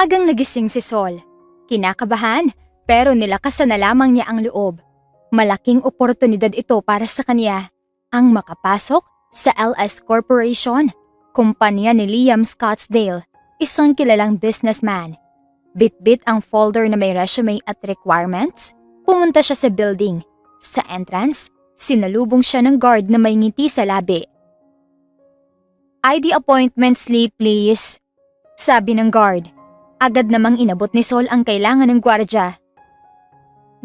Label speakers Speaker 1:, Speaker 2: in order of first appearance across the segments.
Speaker 1: Maagang nagising si Sol. Kinakabahan, pero nilakasan na lamang niya ang loob. Malaking oportunidad ito para sa kanya, ang makapasok sa LS Corporation, kumpanya ni Liam Scottsdale, isang kilalang businessman. Bit-bit ang folder na may resume at requirements, pumunta siya sa building. Sa entrance, sinalubong siya ng guard na may ngiti sa labi. ID appointment slip please, sabi ng guard. Agad namang inabot ni Sol ang kailangan ng gwardya.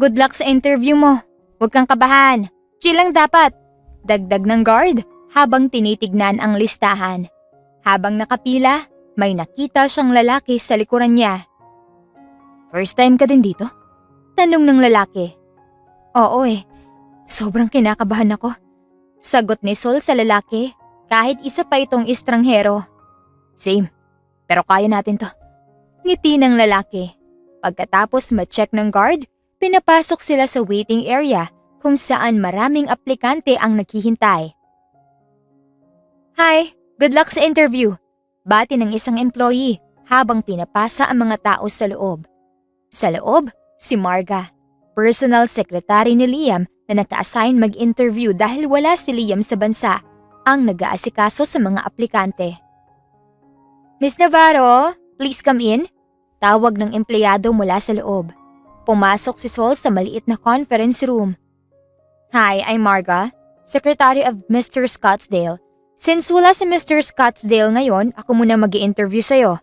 Speaker 1: Good luck sa interview mo. Huwag kang kabahan. Chill lang dapat. Dagdag ng guard habang tinitignan ang listahan. Habang nakapila, may nakita siyang lalaki sa likuran niya. First time ka din dito? Tanong ng lalaki. Oo sobrang kinakabahan ako. Sagot ni Sol sa lalaki kahit isa pa itong estranghero. Same, pero kaya natin to. Ngiti ng lalaki. Pagkatapos ma-check ng guard, pinapasok sila sa waiting area kung saan maraming aplikante ang naghihintay. Hi, good luck sa interview. Bati ng isang employee habang pinapasa ang mga tao sa loob. Sa loob, si Marga, personal secretary ni Liam na naka-assign mag-interview dahil wala si Liam sa bansa, ang nag-aasikaso sa mga aplikante. Miss Navarro, please come in. Tawag ng empleyado mula sa loob. Pumasok si Sol sa maliit na conference room. Hi, I'm Marga, secretary of Mr. Scottsdale. Since wala si Mr. Scottsdale ngayon, ako muna mag-i-interview sa'yo.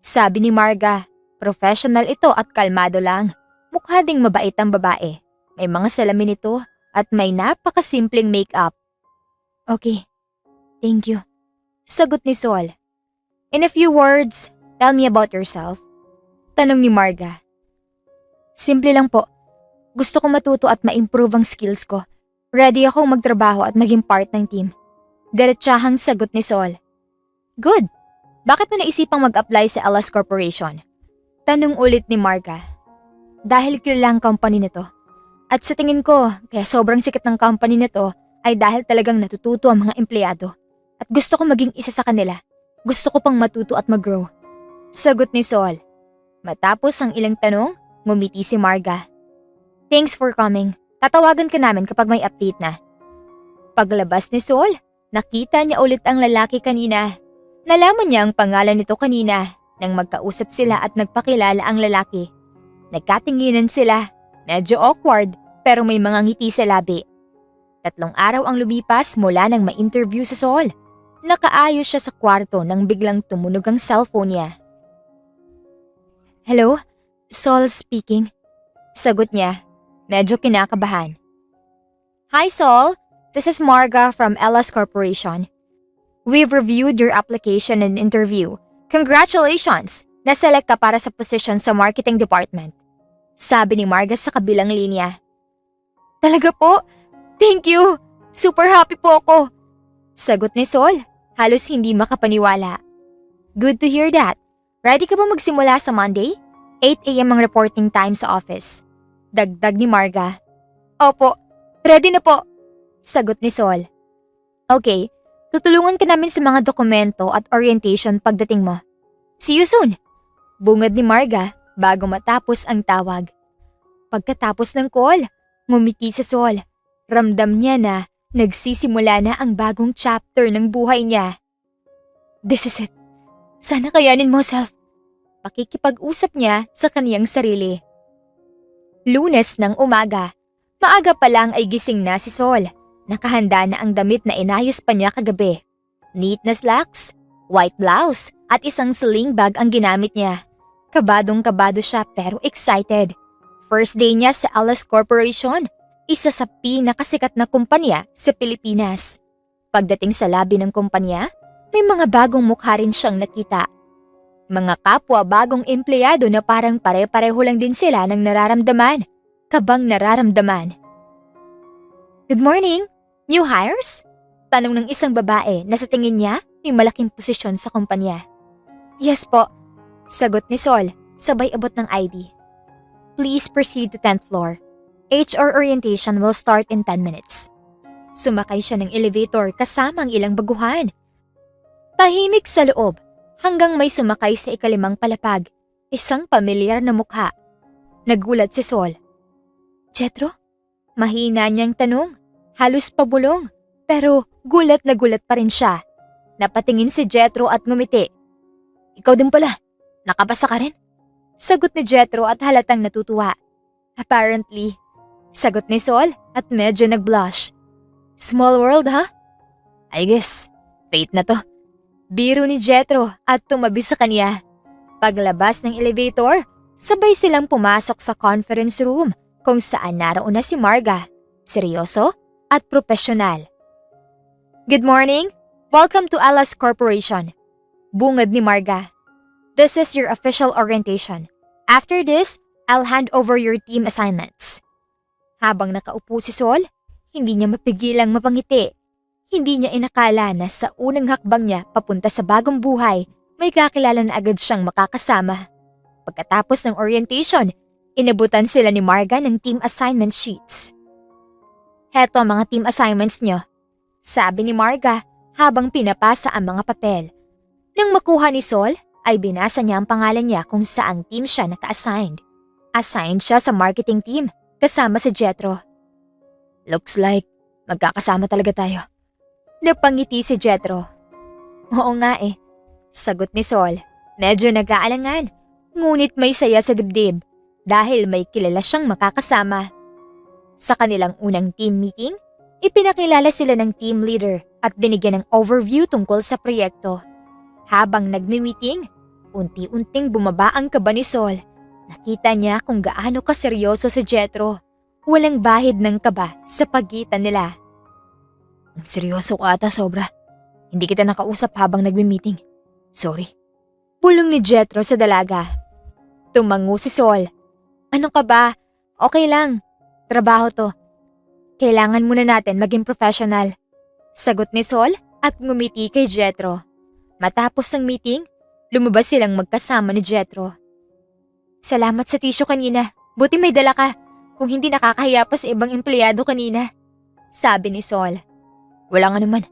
Speaker 1: Sabi ni Marga, professional ito at kalmado lang. Mukha ding mabait ang babae. May mga salamin ito at may napakasimpleng make-up. Okay, thank you. Sagot ni Sol. In a few words, tell me about yourself. Tanong ni Marga. Simple lang po. Gusto ko matuto at ma-improve ang skills ko. Ready akong magtrabaho at maging part ng team. Diretsahang sagot ni Sol. Good. Bakit mo naisipang mag-apply sa LS Corporation? Tanong ulit ni Marga. Dahil kilalang company nito. At sa tingin ko, kaya sobrang sikat ng company nito ay dahil talagang natututo ang mga empleyado. At gusto ko maging isa sa kanila. Gusto ko pang matuto at mag-grow. Sagot ni Sol. Matapos ang ilang tanong, ngumiti si Marga. Thanks for coming. Tatawagan ka namin kapag may update na. Paglabas ni Sol, nakita niya ulit ang lalaki kanina. Nalaman niya ang pangalan nito kanina nang magkausap sila at nagpakilala ang lalaki. Nagkatinginan sila. Medyo awkward pero may mga ngiti sa labi. 3 araw ang lumipas mula nang ma-interview sa Sol. Nakaayos siya sa kwarto nang biglang tumunog ang cellphone niya. Hello? Sol speaking. Sagot niya, medyo kinakabahan. Hi Sol, this is Marga from LS Corporation. We've reviewed your application and interview. Congratulations! Naselect ka para sa position sa marketing department. Sabi ni Marga sa kabilang linya. Talaga po? Thank you! Super happy po ako! Sagot ni Sol, halos hindi makapaniwala. Good to hear that. Ready ka ba magsimula sa Monday? 8 a.m. ang reporting time sa office. Dagdag ni Marga. Opo, ready na po. Sagot ni Sol. Okay, tutulungan ka namin sa mga dokumento at orientation pagdating mo. See you soon! Bungad ni Marga bago matapos ang tawag. Pagkatapos ng call, ngumiti si Sol. Ramdam niya na nagsisimula na ang bagong chapter ng buhay niya. This is it. Sana kayanin mo, self. Pakikipag-usap niya sa kaniyang sarili. Lunes ng umaga. Maaga pa lang ay gising na si Sol. Nakahanda na ang damit na inayos pa niya kagabi. Neat na slacks, white blouse at isang sling bag ang ginamit niya. Kabadong-kabado siya pero excited. First day niya sa LS Corporation, isa sa pinakasikat na kumpanya sa Pilipinas. Pagdating sa labi ng kumpanya, may mga bagong mukha rin siyang nakita. Mga kapwa bagong empleyado na parang pare-pareho lang din sila ng nararamdaman, kabang nararamdaman. Good morning! New hires? Tanong ng isang babae na sa tingin niya may malaking posisyon sa kumpanya. Yes po, sagot ni Sol, sabay abot ng ID. Please proceed to 10th floor. HR orientation will start in 10 minutes. Sumakay siya ng elevator kasama ang ilang baguhan. Tahimik sa loob hanggang may sumakay sa ikalimang palapag. isang pamilyar na mukha. Nagulat si Sol. Jetro? Mahina niyang tanong. Halos pabulong. Pero gulat na gulat pa rin siya. Napatingin si Jetro at ngumiti. Ikaw din pala. Nakapasa ka rin? Sagot ni Jetro at halatang natutuwa. Apparently. Sagot ni Sol at medyo nag-blush. Small world, ha? I guess, fate na to. Biro ni Jetro at tumabi sa kanya. Paglabas ng elevator, sabay silang pumasok sa conference room kung saan naroon na si Marga, seryoso at profesional. Good morning. Welcome to Alas Corporation. Bungad ni Marga. This is your official orientation. After this, I'll hand over your team assignments. Habang nakaupo si Sol, hindi niya mapigilang mapangiti. Hindi niya inakala na sa unang hakbang niya papunta sa bagong buhay, may kakilala na agad siyang makakasama. Pagkatapos ng orientation, inabutan sila ni Marga ng team assignment sheets. Heto ang mga team assignments niyo, sabi ni Marga habang pinapasa ang mga papel. Nang makuha ni Sol, ay binasa niya ang pangalan niya kung saang team siya naka-assigned. Assigned siya sa marketing team kasama si Jetro. Looks like magkakasama talaga tayo. Napangiti si Jetro. Oo nga eh, sagot ni Sol. Medyo nag-aalangan, ngunit may saya sa dibdib dahil may kilala siyang makakasama. Sa kanilang unang team meeting, ipinakilala sila ng team leader at binigyan ng overview tungkol sa proyekto. Habang nagmi-meeting, unti-unting bumaba ang kaba ni Sol. Nakita niya kung gaano kaseryoso si Jetro. Walang bahid ng kaba sa pagitan nila. Ang seryoso ko ata sobra. Hindi kita nakausap habang nagmi-meeting. Sorry. Pulong ni Jetro sa dalaga. Tumango si Sol. Ano ka ba? Okay lang. Trabaho to. Kailangan muna natin maging professional. Sagot ni Sol at ngumiti kay Jetro. Matapos ng meeting, lumabas silang magkasama ni Jetro. Salamat sa tissue kanina. Buti may dala ka. Kung hindi nakakahiya pa sa ibang empleyado kanina. Sabi ni Sol. Wala nga naman.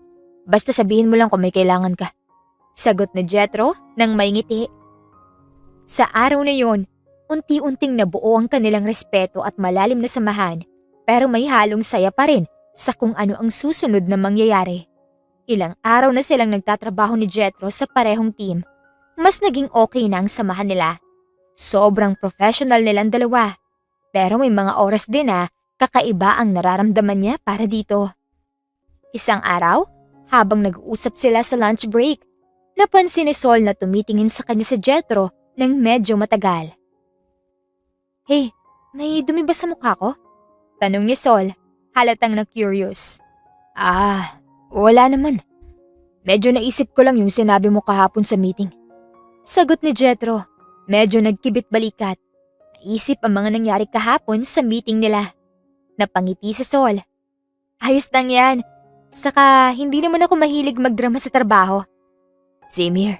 Speaker 1: Basta sabihin mo lang kung may kailangan ka. Sagot ni Jetro nang may ngiti. Sa araw na yon, unti-unting nabuo ang kanilang respeto at malalim na samahan. Pero may halong saya pa rin sa kung ano ang susunod na mangyayari. Ilang araw na silang nagtatrabaho ni Jetro sa parehong team. Mas naging okay na ang samahan nila. Sobrang professional nilang dalawa. Pero may mga oras din na kakaiba ang nararamdaman niya para dito. Isang araw, habang nag-uusap sila sa lunch break, napansin ni Sol na tumitingin sa kanya si Jetro ng medyo matagal. Hey, may dumi ba sa mukha ko? Tanong ni Sol, halatang na-curious. Wala naman. Medyo naisip ko lang yung sinabi mo kahapon sa meeting. Sagot ni Jetro. Medyo nagkibit balikat. Naisip ang mga nangyari kahapon sa meeting nila. Napangiti si Sol. Ayos lang yan. Saka hindi naman ako mahilig magdrama sa trabaho. Same here.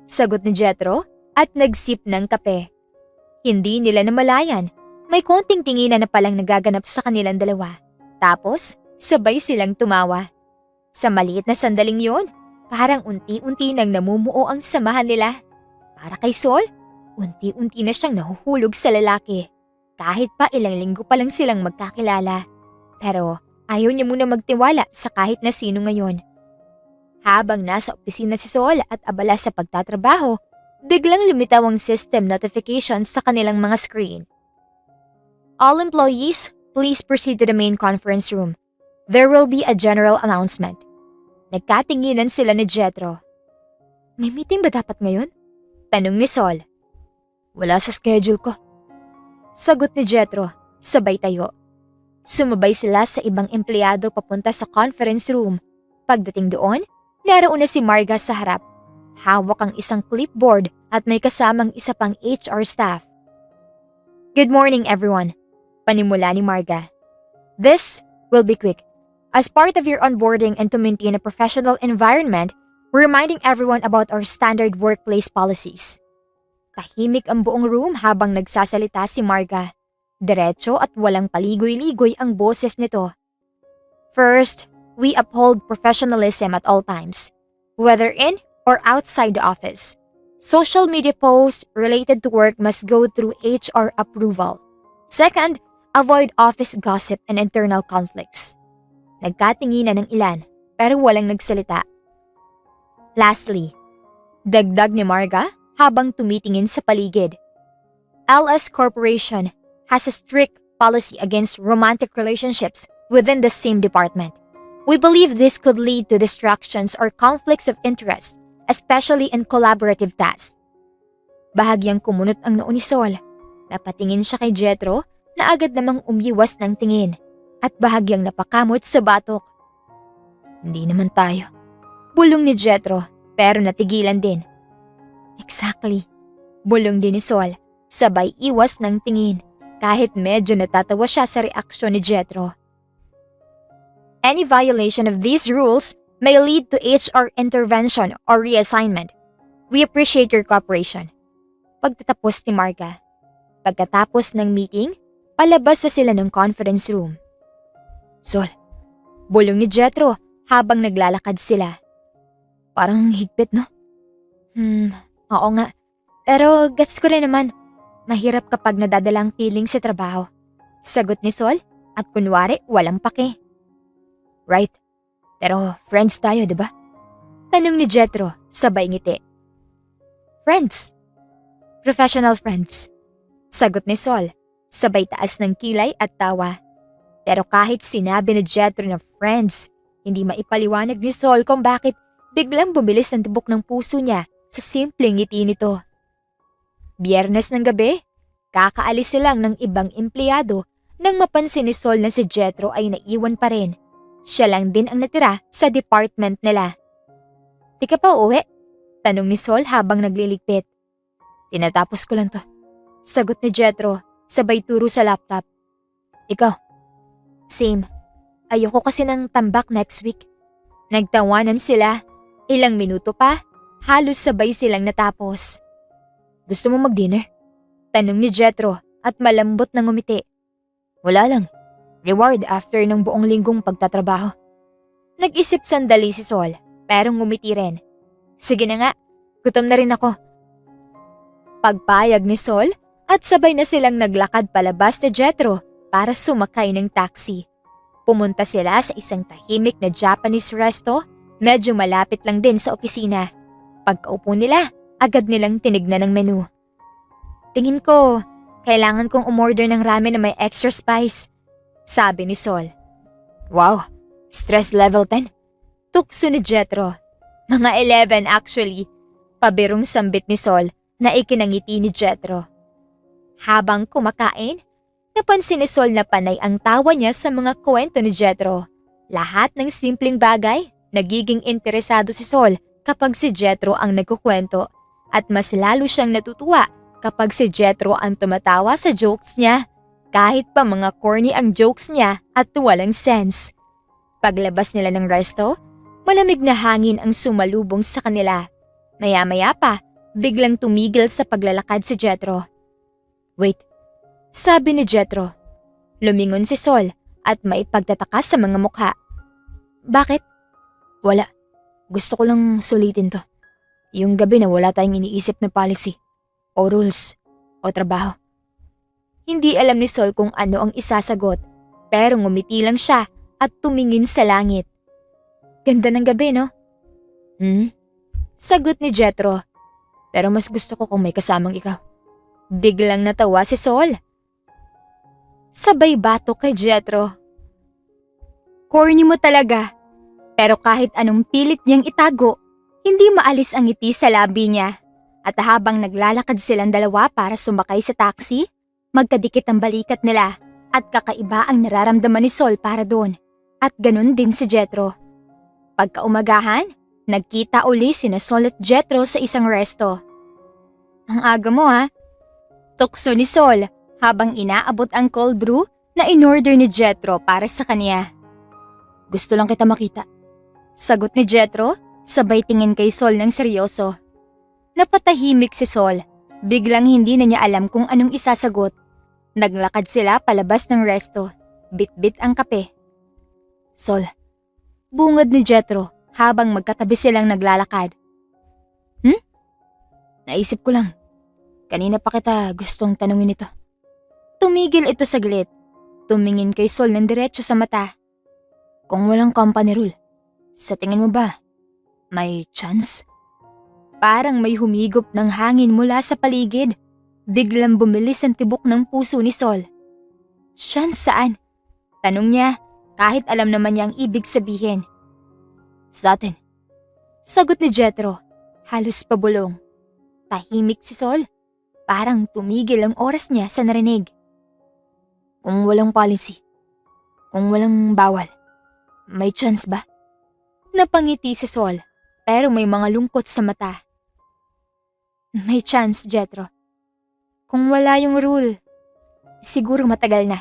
Speaker 1: Sagot ni Jetro at nagsip ng kape. Hindi nila namalayan. May konting tinginan na palang nagaganap sa kanilang dalawa. Tapos, sabay silang tumawa. Sa maliit na sandaling yon, parang unti-unti nang namumuo ang samahan nila. Para kay Sol, unti-unti na siyang nahuhulog sa lalaki. Kahit pa ilang linggo pa lang silang magkakilala. Pero ayaw niya muna magtiwala sa kahit na sino ngayon. Habang nasa opisina si Sol at abala sa pagtatrabaho, biglang lumitaw ang system notifications sa kanilang mga screen. All employees, please proceed to the main conference room. There will be a general announcement. Nagkatinginan sila ni Jetro. May meeting ba dapat ngayon? Tanong ni Sol. Wala sa schedule ko. Sagot ni Jetro, sabay tayo. Sumabay sila sa ibang empleyado papunta sa conference room. Pagdating doon, naroon na si Marga sa harap. Hawak ang isang clipboard at may kasamang isa pang HR staff. Good morning everyone, panimula ni Marga. This will be quick. As part of your onboarding and to maintain a professional environment, we're reminding everyone about our standard workplace policies. Tahimik ang buong room habang nagsasalita si Marga. Diretso at walang paligoy-ligoy ang boses nito. First, we uphold professionalism at all times, whether in or outside the office. Social media posts related to work must go through HR approval. Second, avoid office gossip and internal conflicts. Nagkatinginan ng ilan pero walang nagsalita. Lastly, dagdag ni Marga habang tumitingin sa paligid. LS Corporation has a strict policy against romantic relationships within the same department. We believe this could lead to distractions or conflicts of interest, especially in collaborative tasks. Bahagyang kumunot ang noo ni Sol. Napatingin siya kay Jethro na agad namang umiwas ng tingin at bahagyang napakamot sa batok. Hindi naman tayo. Bulong ni Jethro pero natigilan din. Exactly. Bulong din ni Sol, sabay iwas ng tingin kahit medyo natatawa siya sa reaksyon ni Jethro. Any violation of these rules may lead to HR intervention or reassignment. We appreciate your cooperation. Pagtatapos ni Marga. Pagkatapos ng meeting, palabas na sila ng conference room. Sol, bulong ni Jethro habang naglalakad sila. Parang higpit, no? Oo nga. Pero gets ko rin naman. Mahirap kapag nadadala ang feeling sa trabaho. Sagot ni Sol at kunwari walang pake. Right. Pero friends tayo, di ba? Tanong ni Jethro, sabay ngiti. Friends. Professional friends. Sagot ni Sol, sabay taas ng kilay at tawa. Pero kahit sinabi ni Jethro na friends, hindi maipaliwanag ni Sol kung bakit biglang bumilis ang tibok ng puso niya sa simpleng ngiti nito. Biyernes ng gabi, kakaalis silang ng ibang empleyado nang mapansin ni Sol na si Jethro ay naiwan pa rin. Siya lang din ang natira sa department nila. Di ka pa uwi? Tanong ni Sol habang nagliligpit. Tinatapos ko lang to. Sagot ni Jethro, sabay turo sa laptop. Ikaw? Same. Ayoko kasi ng tambak next week. Nagtawanan sila. Ilang minuto pa, halos sabay silang natapos. Gusto mo mag-dinner? Tanong ni Jethro at malambot na ngumiti. Wala lang. Reward after ng buong linggong pagtatrabaho. Nag-isip sandali si Sol, pero ngumiti rin. Sige na nga, gutom na rin ako. Pagpayag ni Sol at sabay na silang naglakad palabas ni Jethro para sumakay ng taxi. Pumunta sila sa isang tahimik na Japanese resto, medyo malapit lang din sa opisina. Pagkaupo nila, agad nilang tinignan ang menu. Tingin ko, kailangan kong umorder ng ramen na may extra spice. Sabi ni Sol. Wow, stress level 10. Tukso ni Jethro. Mga 11 actually. Pabirong sambit ni Sol na ikinangiti ni Jethro. Habang kumakain, napansin ni Sol na panay ang tawa niya sa mga kwento ni Jethro. Lahat ng simpleng bagay, nagiging interesado si Sol kapag si Jethro ang nagkukwento at mas lalo siyang natutuwa kapag si Jethro ang tumatawa sa jokes niya. Kahit pa mga corny ang jokes niya at walang sense. Paglabas nila ng resto, malamig na hangin ang sumalubong sa kanila. Maya-maya pa, biglang tumigil sa paglalakad si Jethro. Wait, sabi ni Jethro. Lumingon si Sol at may pagtataka sa mga mukha. Bakit? Wala. Gusto ko lang sulitin to. Yung gabi na wala tayong iniisip na policy, o rules, o trabaho. Hindi alam ni Sol kung ano ang isasagot, pero ngumiti lang siya at tumingin sa langit. Ganda ng gabi, no? Sagot ni Jethro. Pero mas gusto ko kung may kasamang ikaw. Biglang natawa si Sol. Sabay batok kay Jethro. Corny mo talaga. Pero kahit anong pilit niyang itago, hindi maalis ang ngiti sa labi niya. At habang naglalakad silang dalawa para sumakay sa taxi, magkadikit ang balikat nila at kakaiba ang nararamdaman ni Sol para doon. At ganun din si Jethro. Pagkaumagahan, nagkita uli sina Sol at Jethro sa isang resto. Ang aga mo ha? Tukso ni Sol habang inaabot ang cold brew na inorder ni Jethro para sa kanya. Gusto lang kita makita. Sagot ni Jethro, sabay tingin kay Sol ng seryoso. Napatahimik si Sol. Biglang hindi na niya alam kung anong isasagot. Naglakad sila palabas ng resto. Bit-bit ang kape. Sol. Bungad ni Jethro habang magkatabi silang naglalakad. Naisip ko lang, kanina pa kita gustong tanungin ito. Tumigil ito saglit. Tumingin kay Sol ng diretso sa mata. Kung walang company rule, sa tingin mo ba, may chance? Parang may humigop ng hangin mula sa paligid. Biglang bumilis ang tibok ng puso ni Sol. Chance saan? Tanong niya, kahit alam naman niya ang ibig sabihin. Sa atin. Sagot ni Jethro, halos pabulong. Tahimik si Sol. Parang tumigil ang oras niya sa narinig. Kung walang policy, kung walang bawal, may chance ba? Napangiti si Sol, pero may mga lungkot sa mata. May chance, Jethro. Kung wala yung rule, siguro matagal na.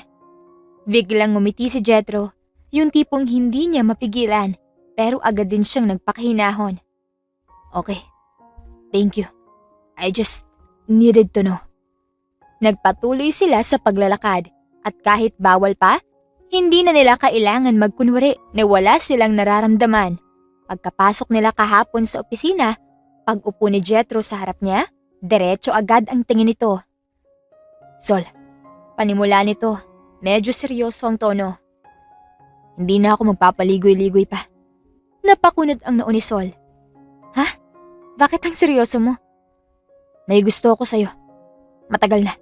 Speaker 1: Biglang ngumiti si Jethro, yung tipong hindi niya mapigilan, pero agad din siyang nagpakahinahon. Okay, thank you. I just needed to know. Nagpatuloy sila sa paglalakad. At kahit bawal pa, hindi na nila kailangan magkunwari na wala silang nararamdaman. Pagkapasok nila kahapon sa opisina, pag-upo ni Jethro sa harap niya, diretso agad ang tingin nito. Sol, panimula nito, medyo seryoso ang tono. Hindi na ako magpapaligoy-ligoy pa. Napakunod ang noo ni Sol. Ha? Bakit ang seryoso mo? May gusto ako sa'yo. Matagal na.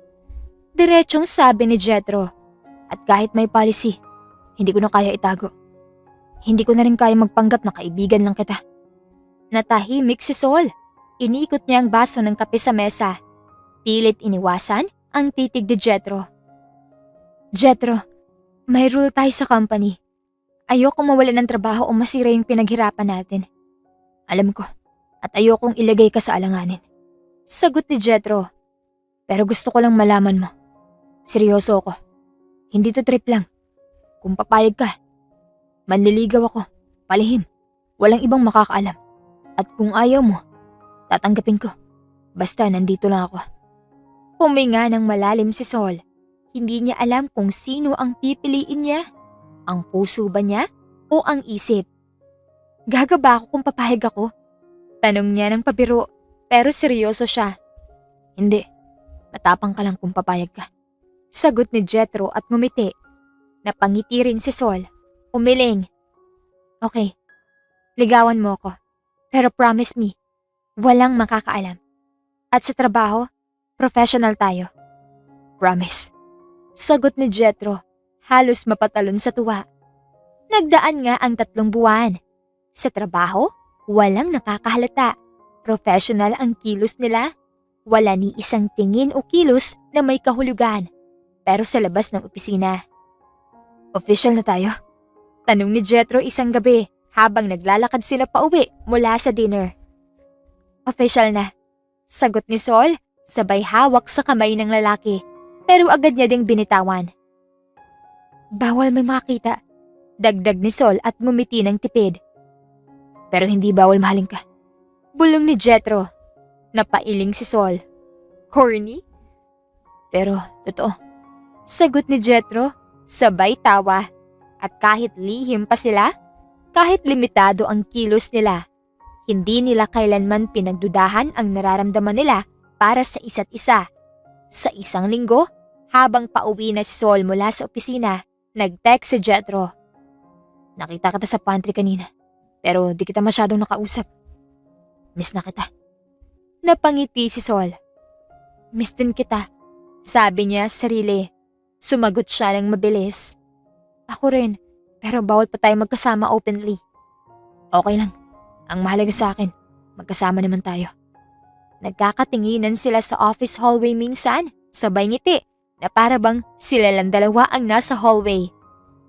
Speaker 1: Diretsong sabi ni Jethro. At kahit may policy, hindi ko na kaya itago. Hindi ko na rin kaya magpanggap na kaibigan lang kita. Natahimik si Sol. Iniikot niya ang baso ng kape sa mesa. Pilit iniwasan ang titig ni Jethro. Jethro, may rule tayo sa company. Ayokong mawalan ng trabaho o masira yung pinaghirapan natin. Alam ko, at ayokong ilagay ka sa alanganin. Sagot ni Jethro. Pero gusto ko lang malaman mo. Seryoso ako. Hindi to trip lang. Kung papayag ka, manliligaw ako, palihim, walang ibang makakaalam. At kung ayaw mo, tatanggapin ko. Basta nandito lang ako. Huminga ng malalim si Sol. Hindi niya alam kung sino ang pipiliin niya. Ang puso ba niya o ang isip? Gagaba ako kung papayag ako? Tanong niya ng pabiro, pero seryoso siya. Hindi, matapang ka lang kung papayag ka. Sagot ni Jethro at ngumiti. Napangiti rin si Sol. Umiling. Okay, ligawan mo ako. Pero promise me, walang makakaalam. At sa trabaho, professional tayo. Promise. Sagot ni Jethro, halos mapatalon sa tuwa. Nagdaan nga ang 3 buwan. Sa trabaho, walang nakakahalata. Professional ang kilos nila. Wala ni isang tingin o kilos na may kahulugan. Pero sa labas ng opisina. Official na tayo? Tanong ni Jethro isang gabi habang naglalakad sila pauwi mula sa dinner. Official na. Sagot ni Sol, sabay hawak sa kamay ng lalaki, pero agad niya ding binitawan. Bawal may makita. Dagdag ni Sol at ngumiti ng tipid. Pero hindi bawal mahalin ka. Bulong ni Jethro. Napailing si Sol. Corny? Pero totoo. Sagot ni Jethro, sabay tawa. At kahit lihim pa sila, kahit limitado ang kilos nila, hindi nila kailanman pinagdudahan ang nararamdaman nila para sa isa't isa. Sa isang linggo, habang pauwi na si Sol mula sa opisina, nag-text si Jethro. Nakita kita sa pantry kanina, pero di kita masyadong nakausap. Miss na kita. Napangiti si Sol. Miss din kita, sabi niya sa sarili. Sumagot siya ng mabilis. Ako rin, pero bawal pa tayo magkasama openly. Okay lang. Ang mahalaga sa akin, magkasama naman tayo. Nagkakatinginan sila sa office hallway minsan, sabay ngiti, na para bang sila lang dalawa ang nasa hallway.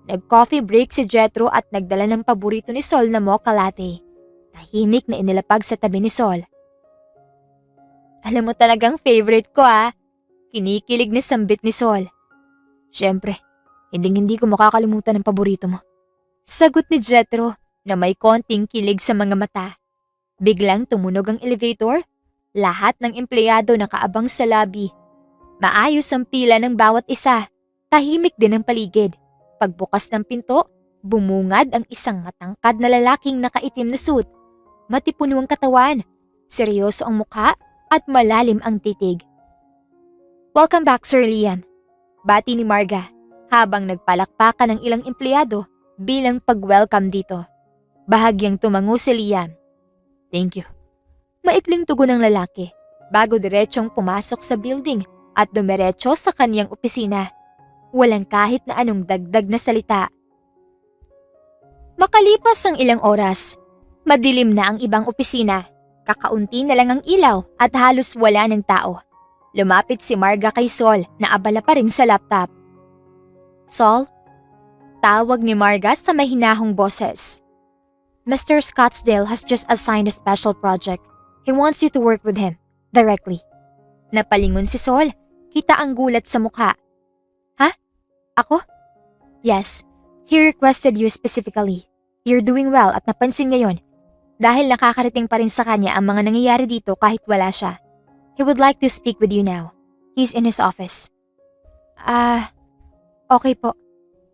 Speaker 1: Nag-coffee break si Jethro at nagdala ng paborito ni Sol na mocha latte. Tahimik na inilapag sa tabi ni Sol. Alam mo talagang favorite ko Kinikilig na sambit ni Sol. Siyempre, hindi ko makakalimutan ang paborito mo. Sagot ni Jethro na may konting kilig sa mga mata. Biglang tumunog ang elevator. Lahat ng empleyado nakaabang sa lobby. Maayos ang pila ng bawat isa. Tahimik din ang paligid. Pagbukas ng pinto, bumungad ang isang matangkad na lalaking nakaitim na suit. Matipuno ang katawan. Seryoso ang mukha at malalim ang titig. Welcome back, Sir Liam. Bati ni Marga habang nagpalakpakan ng ilang empleyado bilang pag-welcome dito. Bahagyang tumango si Liam. Thank you. Maikling tugon ng lalaki bago diretsyong pumasok sa building at dumiretso sa kaniyang opisina. Walang kahit na anong dagdag na salita. Makalipas ang ilang oras, madilim na ang ibang opisina. Kakaunti na lang ang ilaw at halos wala ng tao. Lumapit si Marga kay Sol na abala pa rin sa laptop. Sol? Tawag ni Marga sa mahinahong boses. Mr. Scottsdale has just assigned a special project. He wants you to work with him, directly. Napalingon si Sol, kita ang gulat sa mukha. Ha? Ako? Yes, he requested you specifically. You're doing well at napansin niya yon. Dahil nakakarating pa rin sa kanya ang mga nangyayari dito kahit wala siya. He would like to speak with you now. He's in his office. Okay po.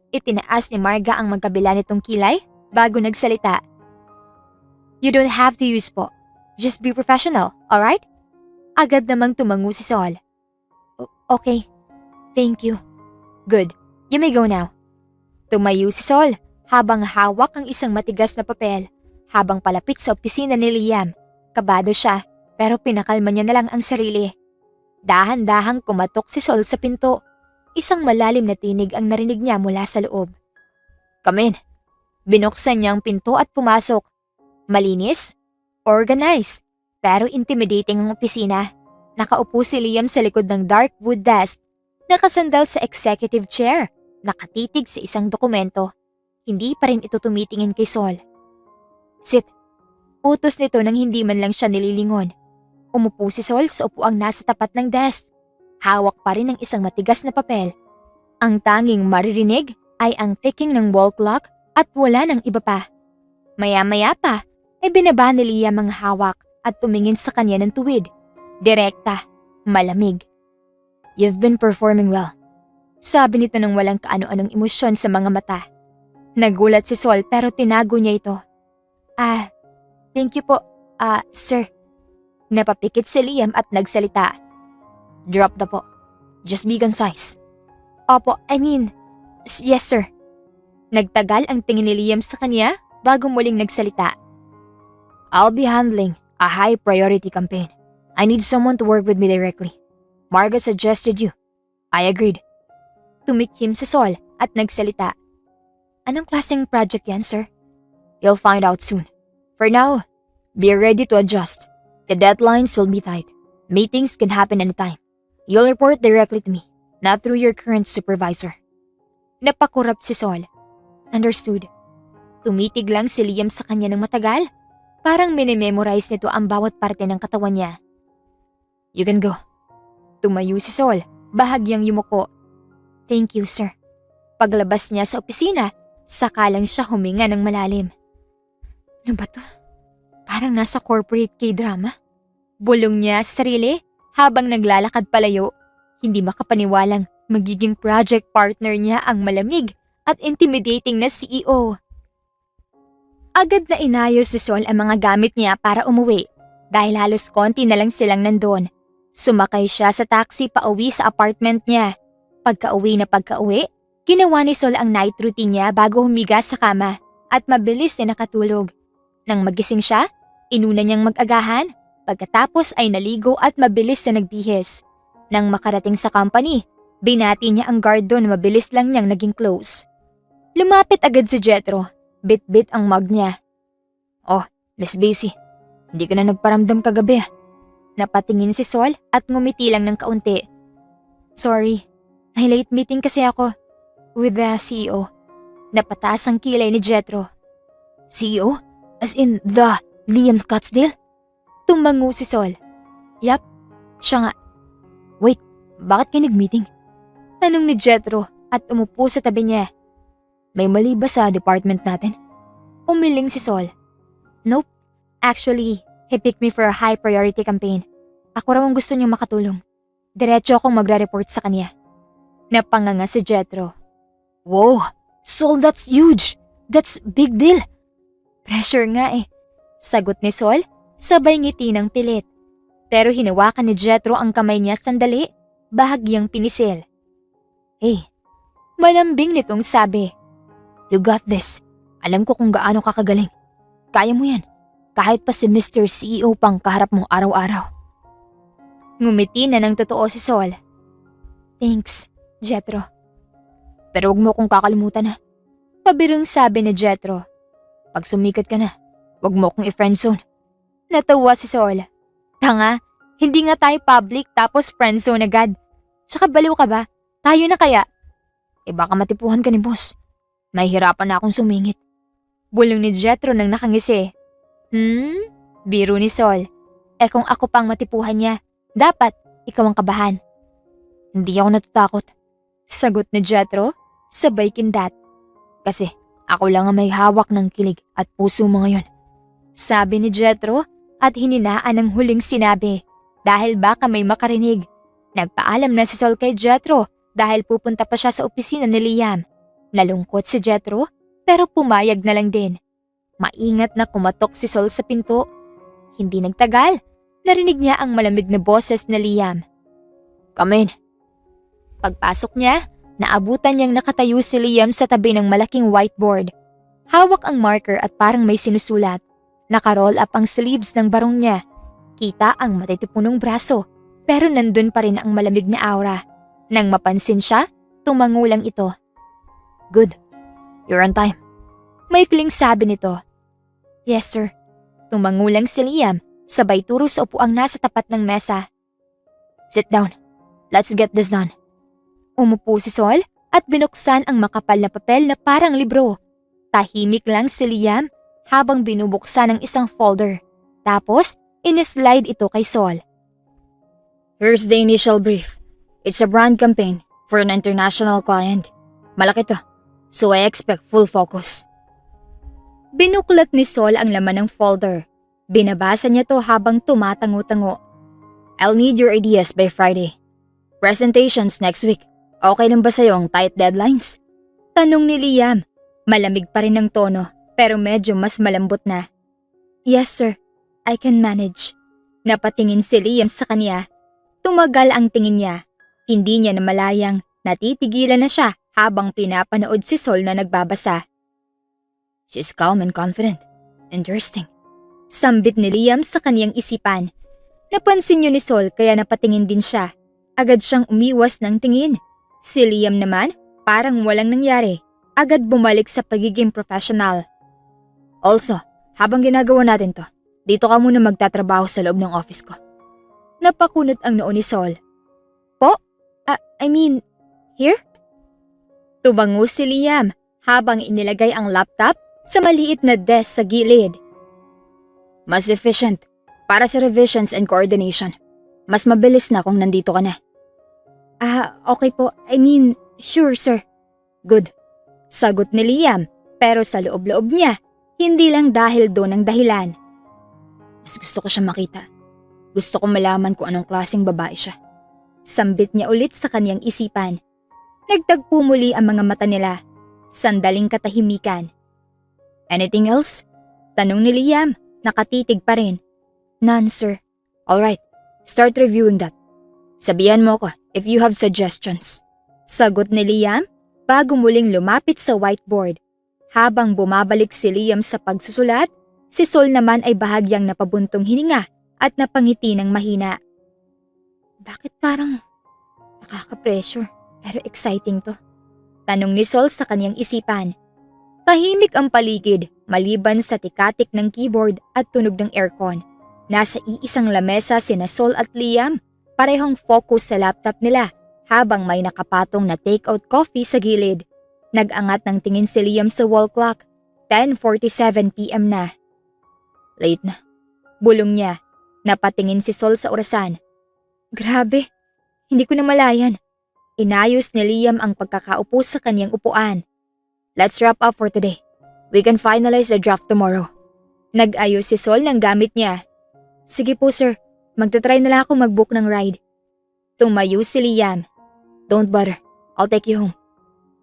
Speaker 1: Itinaas ni Marga ang magkabila nitong kilay bago nagsalita. You don't have to use po. Just be professional, alright? Agad namang tumango si Sol. Okay. Thank you. Good. You may go now. Tumayo si Sol habang hawak ang isang matigas na papel. Habang palapit sa opisina ni Liam, kabado siya pero pinakalma niya na lang ang sarili. Dahan-dahang kumatok si Sol sa pinto. Isang malalim na tinig ang narinig niya mula sa loob. Come in. Binuksan niya ang pinto at pumasok. Malinis, organized, pero intimidating ang opisina. Nakaupo si Liam sa likod ng dark wood desk, nakasandal sa executive chair, nakatitig sa isang dokumento. Hindi pa rin ito tumitingin kay Sol. Sit. Utos nito nang hindi man lang siya nililingon. Umupo si Sol sa upuang nasa tapat ng desk. Hawak pa rin ng isang matigas na papel. Ang tanging maririnig ay ang ticking ng wall clock at wala ng iba pa. Maya-maya pa, ay binaba ni Liam ang hawak at tumingin sa kanya ng tuwid. Direkta, malamig. You've been performing well. Sabi nito nang walang kaano-anong emosyon sa mga mata. Nagulat si Sol pero tinago niya ito. Thank you po, sir. Napapikit si Liam at nagsalita. Drop the po. Just be concise. Opo, yes sir. Nagtagal ang tingin ni Liam sa kanya bago muling nagsalita. I'll be handling a high priority campaign. I need someone to work with me directly. Marga suggested you. I agreed. Tumikim si Sol at nagsalita. Anong klaseng project yan, sir? You'll find out soon. For now, be ready to adjust. The deadlines will be tight. Meetings can happen anytime. You'll report directly to me, not through your current supervisor. Napakurap si Sol. Understood. Tumitig lang si Liam sa kanya ng matagal. Parang minimemorize nito ang bawat parte ng katawan niya. You can go. Tumayo si Sol, bahagyang yumuko. Thank you, sir. Paglabas niya sa opisina, saka lang siya huminga ng malalim. Ano ba to? Parang nasa corporate K-drama. Bulong niya sa sarili habang naglalakad palayo. Hindi makapaniwalang magiging project partner niya ang malamig at intimidating na CEO. Agad na inayos si Sol ang mga gamit niya para umuwi dahil halos konti na lang silang nandun. Sumakay siya sa taxi pauwi sa apartment niya. Pagka-uwi, ginawa ni Sol ang night routine niya bago humiga sa kama at mabilis na nakatulog. Nang magising siya, inuna niyang mag-agahan, pagkatapos ay naligo at mabilis na nagbihis. Nang makarating sa company, binati niya ang guard doon na mabilis lang niyang naging close. Lumapit agad si Jethro, bit-bit ang mug niya. Oh, Miss Basie, hindi ka na nagparamdam kagabi. Napatingin si Sol at ngumiti lang ng kaunti. Sorry, may late meeting kasi ako with the CEO. Napataas ang kilay ni Jethro. CEO? As in the Liam Scottsdale? Tumango si Sol. Yap, siya nga. Wait, bakit kayo nag-meeting? Tanong ni Jethro at umupo sa tabi niya. May mali ba sa department natin? Umiling si Sol. Nope. Actually, he picked me for a high priority campaign. Ako raw ang gusto niyang makatulong. Diretso akong magre-report sa kanya. Napanganga si Jethro. Wow, Sol, that's huge. That's big deal. Pressure nga eh. Sagot ni Sol, sabay ngiti ng pilit. Pero hinawakan ni Jethro ang kamay niya sandali, bahagyang pinisil. Hey, malambing nitong sabi. You got this. Alam ko kung gaano ka kagaling. Kaya mo yan. Kahit pa si Mr. CEO pang kaharap mo araw-araw. Ngumiti na ng totoo si Sol. Thanks, Jethro. Pero huwag mo kong kakalimutan ha. Pabirong sabi ni Jethro. Pag sumikat ka na, huwag mo kong i-friendzone. Natawa si Sol. Tanga, hindi nga tayo public tapos friendzone agad. Tsaka baliw ka ba? Tayo na kaya? Baka matipuhan ka ni boss. Mahihirapan na akong sumingit. Bulong ni Jethro nang nakangisi. Biro ni Sol. Kung ako pang matipuhan niya, dapat ikaw ang kabahan. Hindi ako natatakot. Sagot ni Jethro, sabay kindat. Kasi ako lang ang may hawak ng kilig at puso mo ngayon. Sabi ni Jethro at hininaan ang huling sinabi dahil baka may makarinig. Nagpaalam na si Sol kay Jethro dahil pupunta pa siya sa opisina ni Liam. Nalungkot si Jethro pero pumayag na lang din. Maingat na kumatok si Sol sa pinto. Hindi nagtagal, narinig niya ang malamig na boses ni Liam. Come in. Pagpasok niya, naabutan niyang nakatayo si Liam sa tabi ng malaking whiteboard. Hawak ang marker at parang may sinusulat. Nakaroll up ang sleeves ng barong niya. Kita ang matitipunong braso, pero nandun pa rin ang malamig na aura. Nang mapansin siya, tumangulang ito. Good. You're on time. Maikling sabi nito. Yes, sir. Tumangulang si Liam, sabay turo sa upuang nasa tapat ng mesa. Sit down. Let's get this done. Umupo si Sol at binuksan ang makapal na papel na parang libro. Tahimik lang si Liam habang binubuksan ang isang folder. Tapos, inislide ito kay Sol. Here's the initial brief. It's a brand campaign for an international client. Malaki to, so I expect full focus. Binuklat ni Sol ang laman ng folder. Binabasa niya to habang tumatango-tango. I'll need your ideas by Friday. Presentations next week. Okay lang ba sa'yo ang tight deadlines? Tanong ni Liam. Malamig pa rin ang tono, pero medyo mas malambot na. Yes, sir. I can manage. Napatingin si Liam sa kanya. Tumagal ang tingin niya. Hindi niya namalayang natitigilan na siya habang pinapanood si Sol na nagbabasa. She's calm and confident. Interesting. Sambit ni Liam sa kaniyang isipan. Napansin niyo ni Sol kaya napatingin din siya. Agad siyang umiwas ng tingin. Si Liam naman, parang walang nangyari. Agad bumalik sa pagiging professional. Also, habang ginagawa natin to, dito ka muna magtatrabaho sa loob ng office ko. Napakunot ang noo ni Sol. Po? Here? Tubango si Liam habang inilagay ang laptop sa maliit na desk sa gilid. Mas efficient para sa revisions and coordination. Mas mabilis na kung nandito ka na. Okay po. Sure sir. Good. Sagot ni Liam pero sa loob-loob niya, hindi lang dahil doon ang dahilan. Mas gusto ko siya makita. Gusto ko malaman kung anong klaseng babae siya. Sambit niya ulit sa kaniyang isipan. Nagtagpo muli ang mga mata nila. Sandaling katahimikan. Anything else? Tanong ni Liam, nakatitig pa rin. None, sir. Alright, start reviewing that. Sabihan mo ko if you have suggestions. Sagot ni Liam bago muling lumapit sa whiteboard. Habang bumabalik si Liam sa pagsusulat, si Sol naman ay bahagyang napabuntong hininga at napangiti ng mahina. Bakit parang nakaka-pressure pero exciting to? Tanong ni Sol sa kaniyang isipan. Tahimik ang paligid maliban sa tikatik ng keyboard at tunog ng aircon. Nasa iisang lamesa sina Sol at Liam, parehong focus sa laptop nila habang may nakapatong na take-out coffee sa gilid. Nag-angat ng tingin si Liam sa wall clock. 10:47 p.m. na. Late na. Bulong niya. Napatingin si Sol sa orasan. Grabe, hindi ko na malayan. Inayos ni Liam ang pagkakaupo sa kanyang upuan. Let's wrap up for today. We can finalize the draft tomorrow. Nag-ayos si Sol ng gamit niya. Sige po sir, magta-try na lang ako mag-book ng ride. Tumayo si Liam. Don't bother, I'll take you home.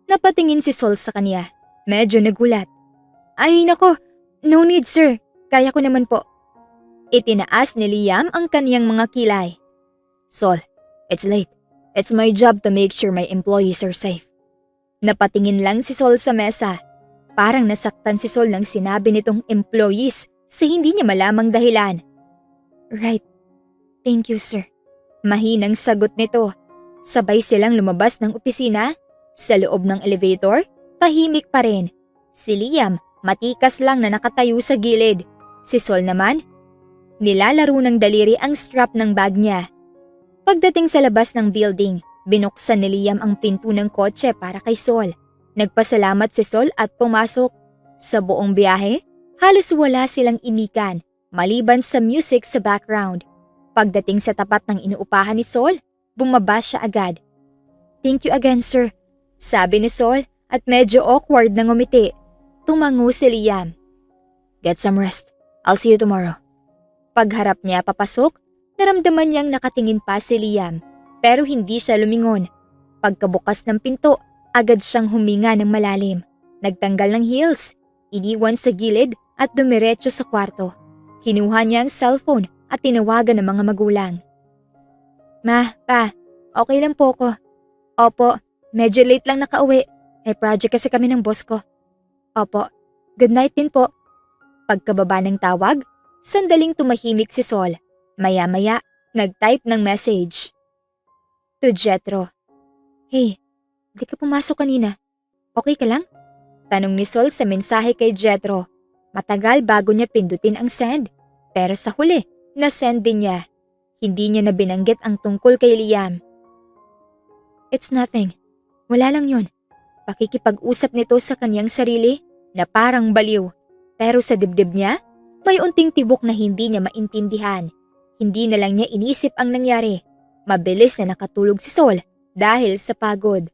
Speaker 1: Napatingin si Sol sa kanya. Medyo nagulat. Ay nako, no need sir, kaya ko naman po. Itinaas ni Liam ang kaniyang mga kilay. Sol, it's late. It's my job to make sure my employees are safe. Napatingin lang si Sol sa mesa. Parang nasaktan si Sol nang sinabi nitong employees sa hindi niya malamang dahilan. Right. Thank you, sir. Mahinang sagot nito. Sabay silang lumabas ng opisina. Sa loob ng elevator, tahimik pa rin. Si Liam, matikas lang na nakatayo sa gilid. Si Sol naman, nilalaro ng daliri ang strap ng bag niya. Pagdating sa labas ng building, binuksan ni Liam ang pinto ng kotse para kay Sol. Nagpasalamat si Sol at pumasok. Sa buong biyahe, halos wala silang imikan, maliban sa music sa background. Pagdating sa tapat ng inuupahan ni Sol, bumaba siya agad. Thank you again, sir, sabi ni Sol at medyo awkward na ngumiti. Tumango si Liam. Get some rest. I'll see you tomorrow. Pagharap niya papasok, naramdaman niyang nakatingin pa si Liam pero hindi siya lumingon. Pagkabukas ng pinto, agad siyang huminga ng malalim. Nagtanggal ng heels, iniwan sa gilid at dumiretso sa kwarto. Kinuha niya ang cellphone at tinawagan ng mga magulang. Ma, pa, okay lang po ko. Opo, medyo late lang nakauwi. May project kasi kami ng boss ko. Opo, good night din po. Pagkababa ng tawag, sandaling tumahimik si Sol. Maya-maya, nag-type ng message. To Jethro. Hey, di ka pumasok kanina. Okay ka lang? Tanong ni Sol sa mensahe kay Jethro. Matagal bago niya pindutin ang send. Pero sa huli, na-send din niya. Hindi niya na binanggit ang tungkol kay Liam. It's nothing. Wala lang yun. Pakikipag-usap nito sa kanyang sarili na parang baliw. Pero sa dibdib niya, may unting tibok na hindi niya maintindihan. Hindi na lang niya inisip ang nangyari. Mabilis na nakatulog si Sol dahil sa pagod.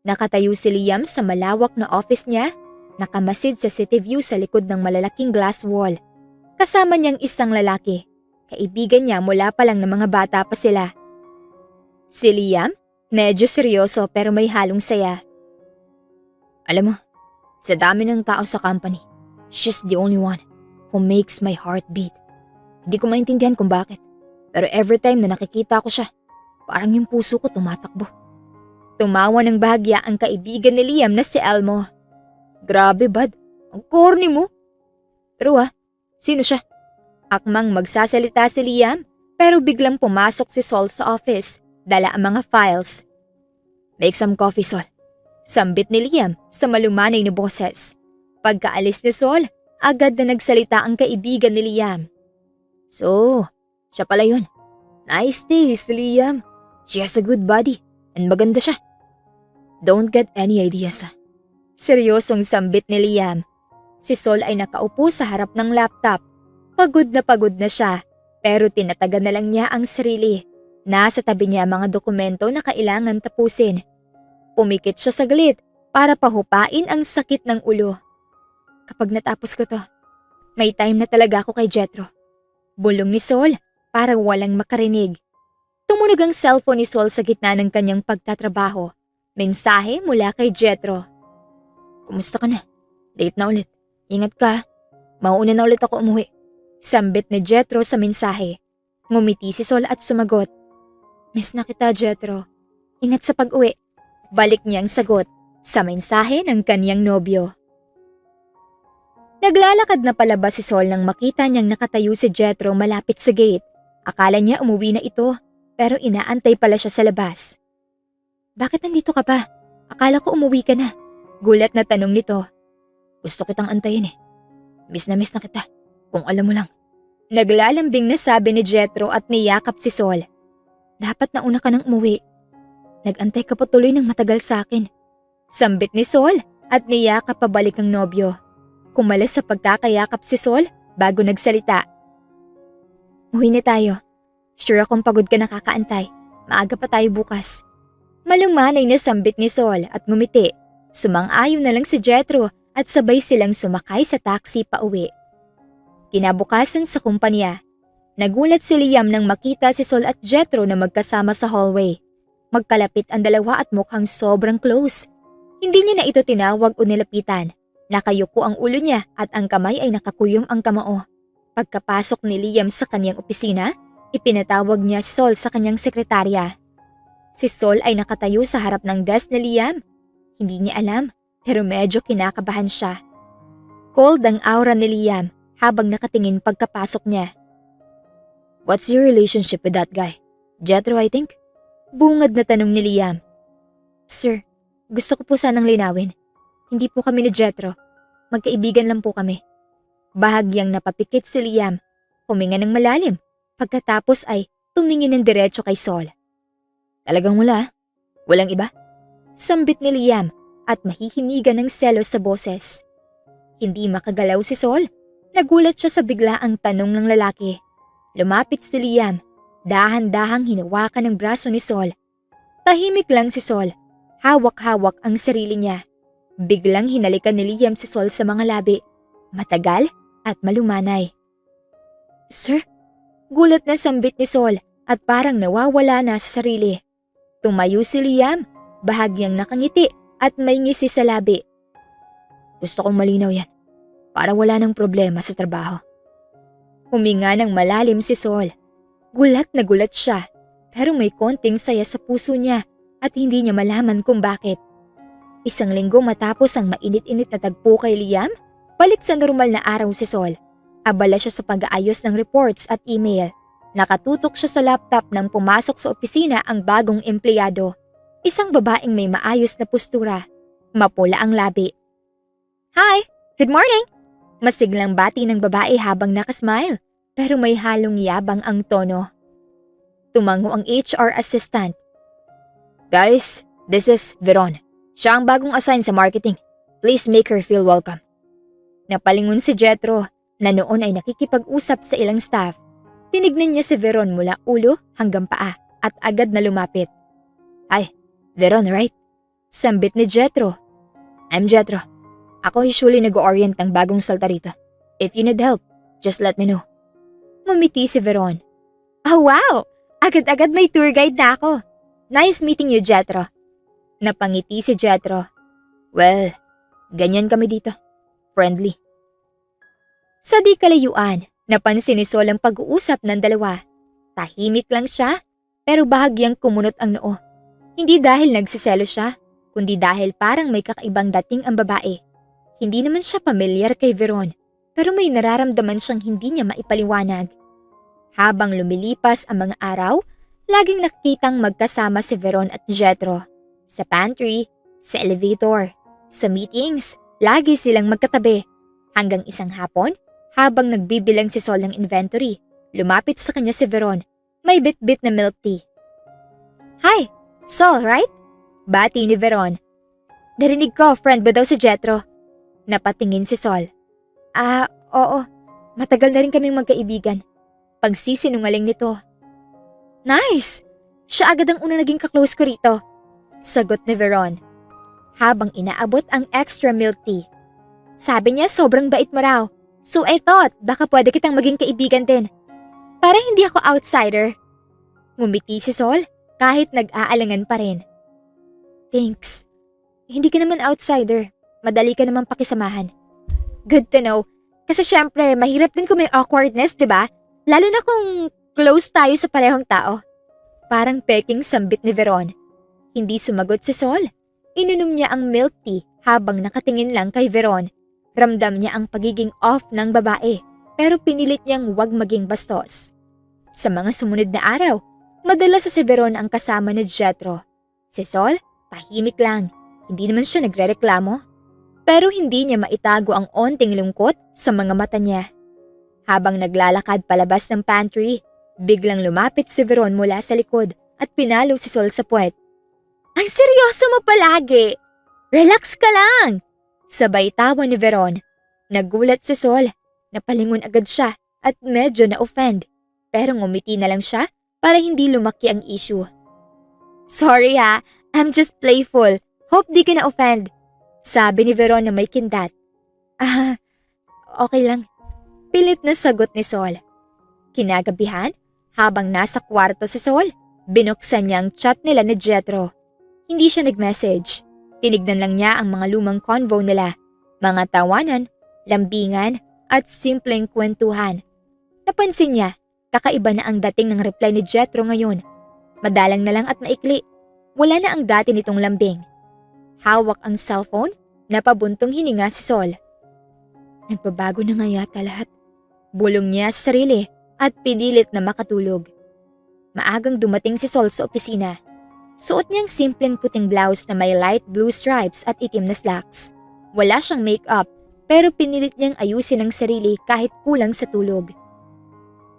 Speaker 1: Nakatayo si Liam sa malawak na office niya, nakamasid sa city view sa likod ng malalaking glass wall. Kasama niyang isang lalaki. Kaibigan niya mula pa lang ng mga bata pa sila. Si Liam, medyo seryoso pero may halong saya. Alam mo, sa dami ng tao sa company, she's the only one who makes my heart beat. Hindi ko maintindihan kung bakit, pero every time na nakikita ko siya, parang yung puso ko tumatakbo. Tumawa ng bahagya ang kaibigan ni Liam na si Elmo. Grabe bad, ang corny mo. Pero sino siya? Akmang magsasalita si Liam pero biglang pumasok si Sol sa office, dala ang mga files. Make some coffee, Sol. Sambit ni Liam sa malumanay na boses. Pagkaalis ni Sol, agad na nagsalita ang kaibigan ni Liam. So, siya pala yun. Nice taste, Liam. She has a good body and maganda siya. Don't get any ideas. Seryosong sambit ni Liam. Si Sol ay nakaupo sa harap ng laptop. Pagod na siya pero tinatagan na lang niya ang sarili. Nasa tabi niya mga dokumento na kailangan tapusin. Pumikit siya saglit para pahupain ang sakit ng ulo. Kapag natapos ko to, may time na talaga ako kay Jethro. Bulong ni Sol para walang makarinig. Tumunog ang cellphone ni Sol sa gitna ng kanyang pagtatrabaho. Mensahe mula kay Jethro. Kumusta ka na? Late na ulit. Ingat ka. Mauuna na ulit ako umuwi. Sambit ni Jethro sa mensahe. Ngumiti si Sol at sumagot. Miss na kita, Jethro. Ingat sa pag-uwi. Balik niyang sagot sa mensahe ng kanyang nobyo. Naglalakad na palabas si Sol nang makita niyang nakatayo si Jethro malapit sa gate. Akala niya umuwi na ito pero inaantay pala siya sa labas. Bakit nandito ka pa? Akala ko umuwi ka na. Gulat na tanong nito. Gusto kitang antayin eh. Miss na kita. Kung alam mo lang. Naglalambing na sabi ni Jethro at niyakap si Sol. Dapat nauna ka nang umuwi. Nag-antay ka pa tuloy ng matagal sa akin. Sambit ni Sol at niyakap pabalik ang nobyo. Kumalas sa pagkakayakap si Sol bago nagsalita. Uwi na tayo. Sure akong pagod ka nakakaantay. Maaga pa tayo bukas. Malungmanay na sambit ni Sol at ngumiti. Sumang-ayon na lang si Jethro at sabay silang sumakay sa taxi pa uwi. Kinabukasan sa kumpanya, nagulat si Liam nang makita si Sol at Jethro na magkasama sa hallway. Magkalapit ang dalawa at mukhang sobrang close. Hindi niya na ito tinawag o nilapitan. Nakayuko ang ulo niya at ang kamay ay nakakuyom ang kamao. Pagkapasok ni Liam sa kanyang opisina, ipinatawag niya si Sol sa kanyang sekretarya. Si Sol ay nakatayo sa harap ng desk ni Liam. Hindi niya alam, pero medyo kinakabahan siya. Cold ang aura ni Liam habang nakatingin pagkapasok niya. "What's your relationship with that guy? Jethro, I think?" Bungad na tanong ni Liam. "Sir, gusto ko po sanang linawin. Hindi po kami ni Jethro. Magkaibigan lang po kami." Bahagyang napapikit si Liam, huminga ng malalim, pagkatapos ay tumingin ng diretso kay Sol. "Talagang wala? Walang iba?" Sambit ni Liam at mahihimigan ng selos sa boses. Hindi makagalaw si Sol. Nagulat siya sa biglaang tanong ng lalaki. Lumapit si Liam, dahan-dahang hinawakan ng braso ni Sol. Tahimik lang si Sol, hawak-hawak ang sarili niya. Biglang hinalikan ni Liam si Sol sa mga labi, matagal at malumanay. "Sir?" Gulat na sambit ni Sol at parang nawawala na sa sarili. Tumayo si Liam, bahagyang nakangiti at may ngisi sa labi. "Gusto kong malinaw yan, para wala ng problema sa trabaho." Huminga ng malalim si Sol. Gulat na gulat siya, pero may konting saya sa puso niya at hindi niya malaman kung bakit. Isang linggo matapos ang mainit-init na tagpo kay Liam, balik sa normal na araw si Sol. Abala siya sa pag-aayos ng reports at email. Nakatutok siya sa laptop nang pumasok sa opisina ang bagong empleyado. Isang babaeng may maayos na postura. Mapula ang labi. "Hi! Good morning!" Masiglang bati ng babae habang nakasmile, pero may halong yabang ang tono. Tumango ang HR assistant. "Guys, this is Veron. Siya ang bagong assign sa marketing. Please make her feel welcome." Napalingon si Jethro na noon ay nakikipag-usap sa ilang staff. Tinignan niya si Veron mula ulo hanggang paa at agad na lumapit. "Hi, Veron, right?" Sambit ni Jethro. "I'm Jethro. Ako usually nag-orient ng bagong salta rito. If you need help, just let me know." Ngumiti si Veron. "Oh wow! Agad-agad may tour guide na ako. Nice meeting you, Jethro." Napangiti si Jethro. "Well, ganyan kami dito. Friendly." Sa di kalayuan, napansin ni Sol ang pag-uusap ng dalawa. Tahimik lang siya, pero bahagyang kumunot ang noo. Hindi dahil nagsiselo siya, kundi dahil parang may kakaibang dating ang babae. Hindi naman siya pamilyar kay Veron, pero may nararamdaman siyang hindi niya maipaliwanag. Habang lumilipas ang mga araw, laging nakikitang magkasama si Veron at Jethro. Sa pantry, sa elevator, sa meetings, lagi silang magkatabi. Hanggang isang hapon, habang nagbibilang si Sol ng inventory, lumapit sa kanya si Veron, may bit-bit na milk tea. "Hi, Sol, right?" Bati ni Veron. "Narinig ko, friend ba daw si Jethro?" Napatingin si Sol. Oo. Matagal na rin kaming magkaibigan." Pagsisinungaling nito. "Nice! Siya agad ang una naging kaklose ko rito." Sagot ni Veron. Habang inaabot ang extra milk tea. "Sabi niya sobrang bait mo raw. So I thought baka pwede kitang maging kaibigan din. Para hindi ako outsider." Ngumiti si Sol kahit nag-aalangan pa rin. "Thanks. Hindi ka naman outsider. Madali ka naman pakisamahan." "Good to know. Kasi syempre mahirap din kung may awkwardness, diba? Lalo na kung close tayo sa parehong tao." Parang peking sambit ni Veron. Hindi sumagot si Sol. Ininom niya ang milk tea habang nakatingin lang kay Veron. Ramdam niya ang pagiging off ng babae, pero pinilit niyang huwag maging bastos. Sa mga sumunod na araw, madalas sa si Veron ang kasama ni Jethro. Si Sol, tahimik lang. Hindi naman siya nagrereklamo. Pero hindi niya maitago ang onting lungkot sa mga mata niya. Habang naglalakad palabas ng pantry, biglang lumapit si Veron mula sa likod at pinalo si Sol sa puwet. "Ang seryoso mo palagi! Relax ka lang!" Sabay tawa ni Veron. Nagulat si Sol. Napalingon agad siya at medyo na-offend. Pero ngumiti na lang siya para hindi lumaki ang issue. "Sorry ha, I'm just playful. Hope di ka na-offend." Sabi ni Veron na may kindat. Okay lang." Pilit na sagot ni Sol. Kinagabihan, habang nasa kwarto si Sol, binuksan niya ang chat nila ni Jethro. Hindi siya nag-message. Tinignan lang niya ang mga lumang convo nila, mga tawanan, lambingan at simpleng kwentuhan. Napansin niya, kakaiba na ang dating ng reply ni Jethro ngayon. Madalang na lang at maikli. Wala na ang dati nitong lambing. Hawak ang cellphone, napabuntong hininga si Sol. Nagbabago na nga yata lahat. Bulong niya sa sarili at pinilit na makatulog. Maagang dumating si Sol sa opisina. Suot niyang simpleng puting blouse na may light blue stripes at itim na slacks. Wala siyang makeup pero pinilit niyang ayusin ang sarili kahit kulang sa tulog.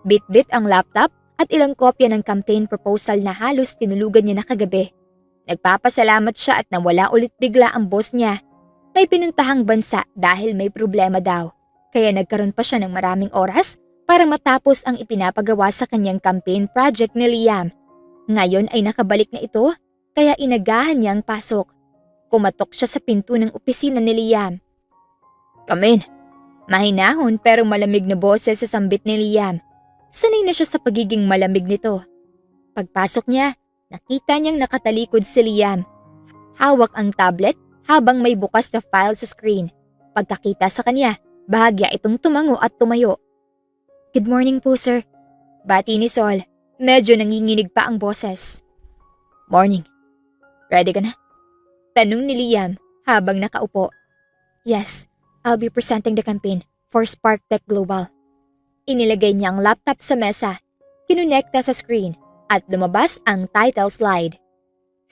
Speaker 1: Bit-bit ang laptop at ilang kopya ng campaign proposal na halos tinulugan niya na kagabi. Nagpapasalamat siya at nawala ulit bigla ang boss niya. May pinuntahang bansa dahil may problema daw. Kaya nagkaroon pa siya ng maraming oras para matapos ang ipinapagawa sa kanyang campaign project ni Liam. Ngayon ay nakabalik na ito, kaya inagahan niya ang pasok. Kumatok siya sa pinto ng opisina ni Liam. "Come in." Mahinahon pero malamig na boses sa sambit ni Liam. Sanay na siya sa pagiging malamig nito. Pagpasok niya, nakita niyang nakatalikod si Liam. Hawak ang tablet habang may bukas na file sa screen. Pagkakita sa kanya, bahagya itong tumango at tumayo. "Good morning po, sir." Bati ni Sol. Medyo nanginginig pa ang boses. "Morning. Ready ka na?" Tanong ni Liam habang nakaupo. "Yes, I'll be presenting the campaign for SparkTech Global." Inilagay niya ang laptop sa mesa, kinonekta sa screen at lumabas ang title slide.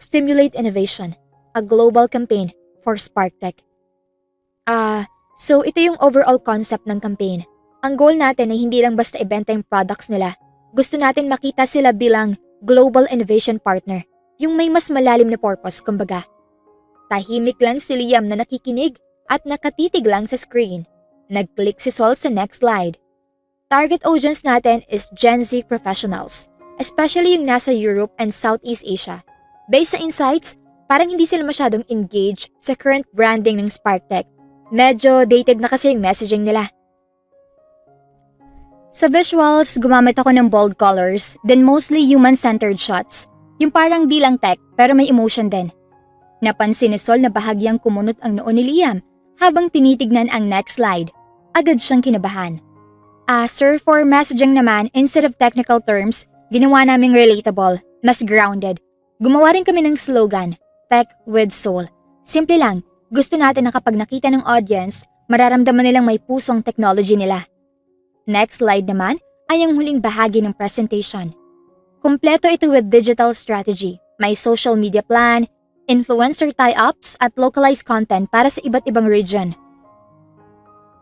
Speaker 1: Stimulate Innovation, a global campaign for SparkTech. So ito yung overall concept ng campaign. Ang goal natin ay hindi lang basta ibenta yung products nila. Gusto natin makita sila bilang global innovation partner, yung may mas malalim na purpose kumbaga. Tahimik lang si Liam na nakikinig at nakatitig lang sa screen. Nag-click si Sol sa next slide. Target audience natin is Gen Z professionals, especially yung nasa Europe and Southeast Asia. Based sa insights, parang hindi sila masyadong engaged sa current branding ng SparkTech. Medyo dated na kasi yung messaging nila. Sa visuals, gumamit ako ng bold colors, then mostly human-centered shots. Yung parang di lang tech pero may emotion din. Napansin ni Sol na bahagyang kumunot ang noo ni Liam habang tinitignan ang next slide. Agad siyang kinabahan. Sir, for messaging naman, instead of technical terms, ginawa naming relatable, mas grounded. Gumawa rin kami ng slogan, Tech with Soul. Simple lang, gusto natin na kapag nakita ng audience, mararamdaman nilang may pusong technology nila. Next slide naman ay ang huling bahagi ng presentation. Kumpleto ito with digital strategy, may social media plan, influencer tie-ups at localized content para sa iba't ibang region.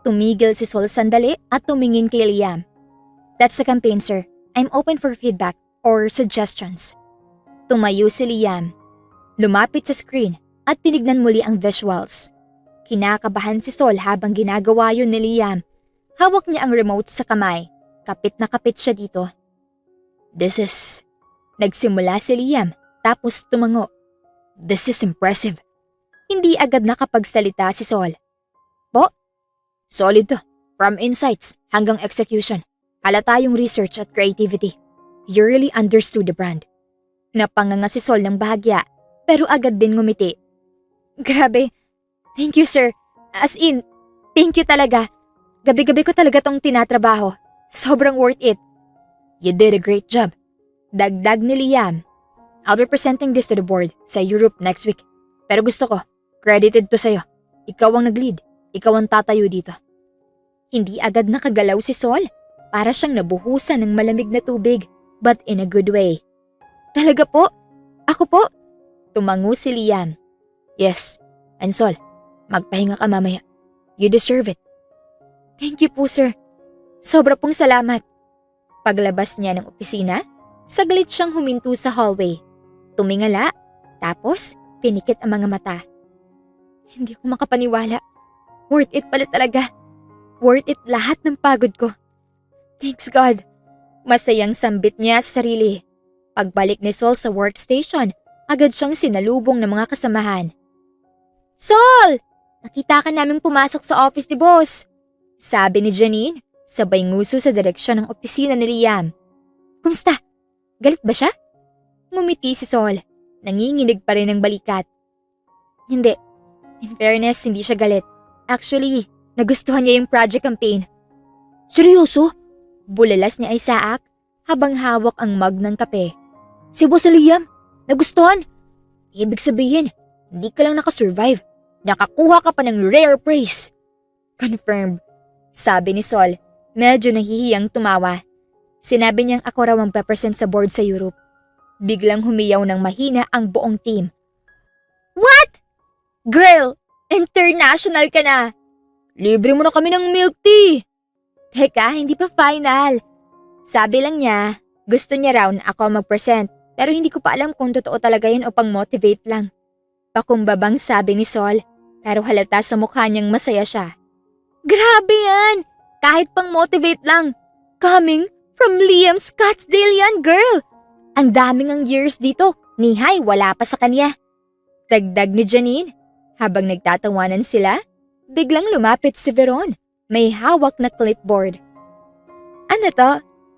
Speaker 1: Tumigil si Sol sandali at tumingin kay Liam. "That's the campaign, sir. I'm open for feedback or suggestions." Tumayo si Liam. Lumapit sa screen at tinignan muli ang visuals. Kinakabahan si Sol habang ginagawa yun ni Liam. Hawak niya ang remote sa kamay. Kapit na kapit siya dito. "This is..." Nagsimula si Liam tapos tumango. "This is impressive." Hindi agad nakapagsalita si Sol. "Po? Solid to. From insights hanggang execution. Halata yung research at creativity. You really understood the brand." Napanganga si Sol ng bahagya pero agad din ngumiti. "Grabe. Thank you, sir. As in, thank you talaga. Gabi-gabi ko talaga tong tinatrabaho. Sobrang worth it." "You did a great job." Dagdag ni Liam. "I'll be presenting this to the board sa Europe next week. Pero gusto ko, credited to sa'yo. Ikaw ang nag-lead. Ikaw ang tatayo dito." Hindi agad nakagalaw si Sol. Para siyang nabuhusan ng malamig na tubig, but in a good way. "Talaga po? Ako po?" Tumango si Liam. "Yes. And Sol, magpahinga ka mamaya. You deserve it." "Thank you po, sir. Sobra pong salamat." Paglabas niya ng opisina, saglit siyang huminto sa hallway. Tumingala, tapos pinikit ang mga mata. Hindi ko makapaniwala. Worth it pala talaga. Worth it lahat ng pagod ko. Thanks God. Masayang sambit niya sa sarili. Pagbalik ni Sol sa workstation, agad siyang sinalubong ng mga kasamahan. "Sol! Nakita ka naming pumasok sa office ni boss," sabi ni Janine, sabay nguso sa direksyon ng opisina ni Liam. "Kumusta? Galit ba siya?" Ngumiti si Sol. Nanginginig pa rin ang balikat. "Hindi. In fairness, hindi siya galit. Actually, nagustuhan niya yung project campaign." "Seryoso? Bulalas ni Isaac habang hawak ang mug ng kape. Si Boss Liam, nagustuhan? Ibig sabihin, hindi ka lang nakasurvive. Nakakuha ka pa ng rare praise. Confirmed, sabi ni Sol. Medyo nahihiyang tumawa. Sinabi niyang ako raw ang represent sa board sa Europe. Biglang humiyaw ng mahina ang buong team. What? Girl, international ka na. Libre mo na kami ng milk tea. Teka, hindi pa final. Sabi lang niya, gusto niya raw na ako mag-present. Pero hindi ko pa alam kung totoo talaga yun o pang-motivate lang. Pakumbabang sabi ni Sol, pero halata sa mukha niyang masaya siya. Grabe yan! Kahit pang-motivate lang. Coming from Liam Scottsdale yan, girl! Ang daming ang years dito. Nihay, wala pa sa kanya. Dagdag ni Janine. Habang nagtatawanan sila, biglang lumapit si Veron. May hawak na clipboard. Ano to?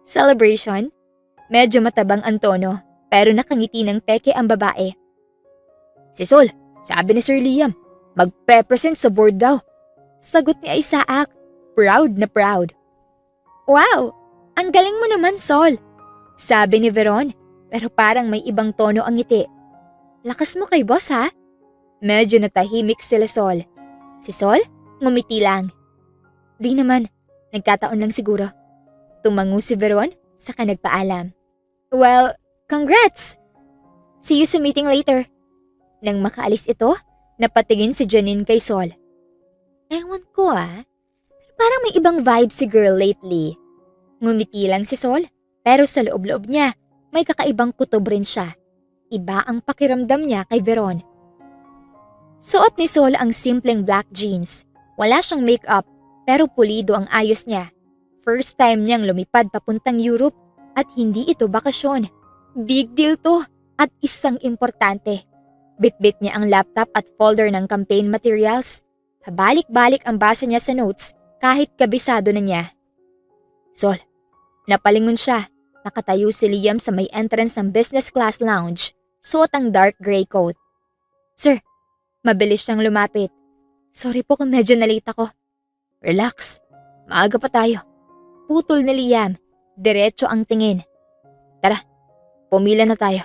Speaker 1: Celebration? Medyo matabang ang tono, pero nakangiti ng peke ang babae. Si Sol, sabi ni Sir Liam, mag-represent sa board daw. Sagot ni Isaac, proud na proud. Wow, ang galing mo naman, Sol. Sabi ni Veron, pero parang may ibang tono ang ngiti. Lakas mo kay boss, ha? Medyo natahimik sila Sol. Si Sol, ngumiti lang. Di naman, nagkataon lang siguro. Tumango si Veron, saka nagpaalam. Well, congrats! See you sa meeting later. Nang makaalis ito, napatingin si Janine kay Sol. Ewan ko parang may ibang vibe si girl lately. Ngumiti lang si Sol, pero sa loob-loob niya, may kakaibang kutob rin siya. Iba ang pakiramdam niya kay Veron. Suot ni Sol ang simpleng black jeans. Wala siyang makeup, pero pulido ang ayos niya. First time niyang lumipad papuntang Europe at hindi ito bakasyon. Big deal to at isang importante. Bitbit niya ang laptop at folder ng campaign materials. Habalik-balik ang basa niya sa notes kahit kabisado na niya. Sol, napalingon siya. Nakatayo si Liam sa may entrance ng business class lounge. Suot ang dark gray coat. Sir, mabilis siyang lumapit. Sorry po kung medyo nalate ako. Relax, maaga pa tayo. Putol ni Liam, diretso ang tingin. Tara, pumila na tayo.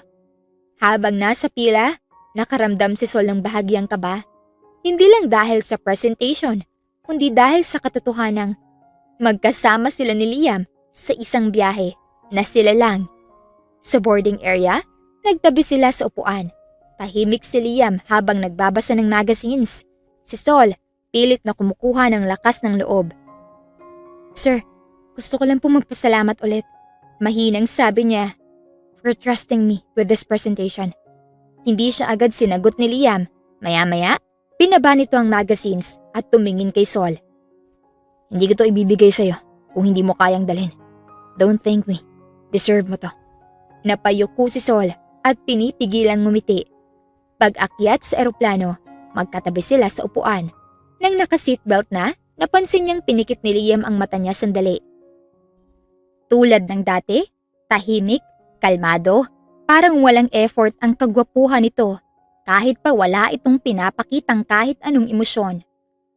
Speaker 1: Habang nasa pila, nakaramdam si Sol ng bahagyang kaba. Hindi lang dahil sa presentation, kundi dahil sa katotohanang magkasama sila ni Liam sa isang biyahe na sila lang. Sa boarding area, nagtabi sila sa upuan. Tahimik si Liam habang nagbabasa ng magazines. Si Sol, pilit na kumukuha ng lakas ng loob. Sir, gusto ko lang po magpasalamat ulit. Mahinang sabi niya, for trusting me with this presentation. Hindi siya agad sinagot ni Liam. Maya-maya, pinaba nito ang magazines at tumingin kay Sol. Hindi ko to ibibigay sa'yo kung hindi mo kayang dalhin. Don't thank me. Deserve mo to. Napayuko si Sol at pinipigilang ngumiti. Pag-akyat sa eroplano, magkatabi sila sa upuan. Nang naka-seatbelt na, napansin niyang pinikit ni Liam ang mata niya sandali. Tulad ng dati, tahimik, kalmado, parang walang effort ang kagwapuhan nito kahit pa wala itong pinapakitang kahit anong emosyon.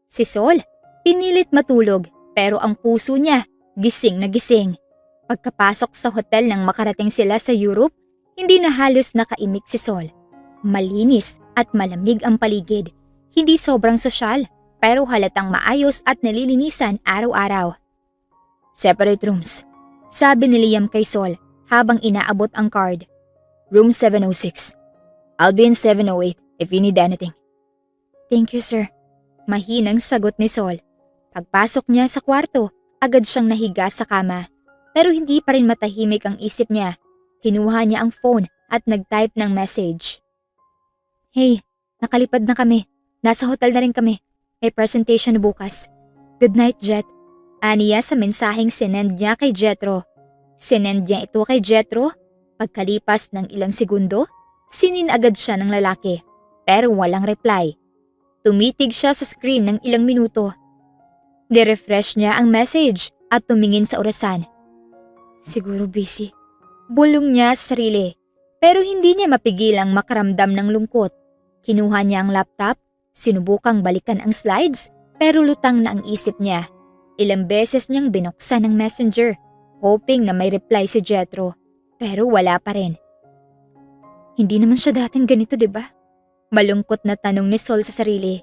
Speaker 1: Si Sol, pinilit matulog pero ang puso niya gising na gising. Pagkapasok sa hotel nang makarating sila sa Europe, hindi na halos nakaimik si Sol. Malinis at malamig ang paligid. Hindi sobrang sosyal pero halatang maayos at nalilinisan araw-araw. Separate rooms, sabi ni Liam kay Sol habang inaabot ang card. Room 706. I'll be in 708 if you need anything. Thank you, sir. Mahinang sagot ni Sol. Pagpasok niya sa kwarto, agad siyang nahiga sa kama. Pero hindi pa rin matahimik ang isip niya. Kinuha niya ang phone at nag-type ng message. Hey, nakalipad na kami. Nasa hotel na rin kami. May presentation na bukas. Good night, Jet. Aniya sa mensaheng sinend niya kay Jetro. Sinend niya ito kay Jetro. Pagkalipas ng ilang segundo, sinin agad siya ng lalaki. Pero walang reply. Tumitig siya sa screen ng ilang minuto. Di-refresh niya ang message at tumingin sa orasan. Siguro busy. Bulong niya sa sarili. Pero hindi niya mapigilang makaramdam ng lungkot. Kinuha niya ang laptop, sinubukang balikan ang slides, pero lutang na ang isip niya. Ilang beses niyang binuksan ang messenger. hoping na may reply si Jethro. Pero wala pa rin. Hindi naman siya dating ganito, diba? Malungkot na tanong ni Sol sa sarili.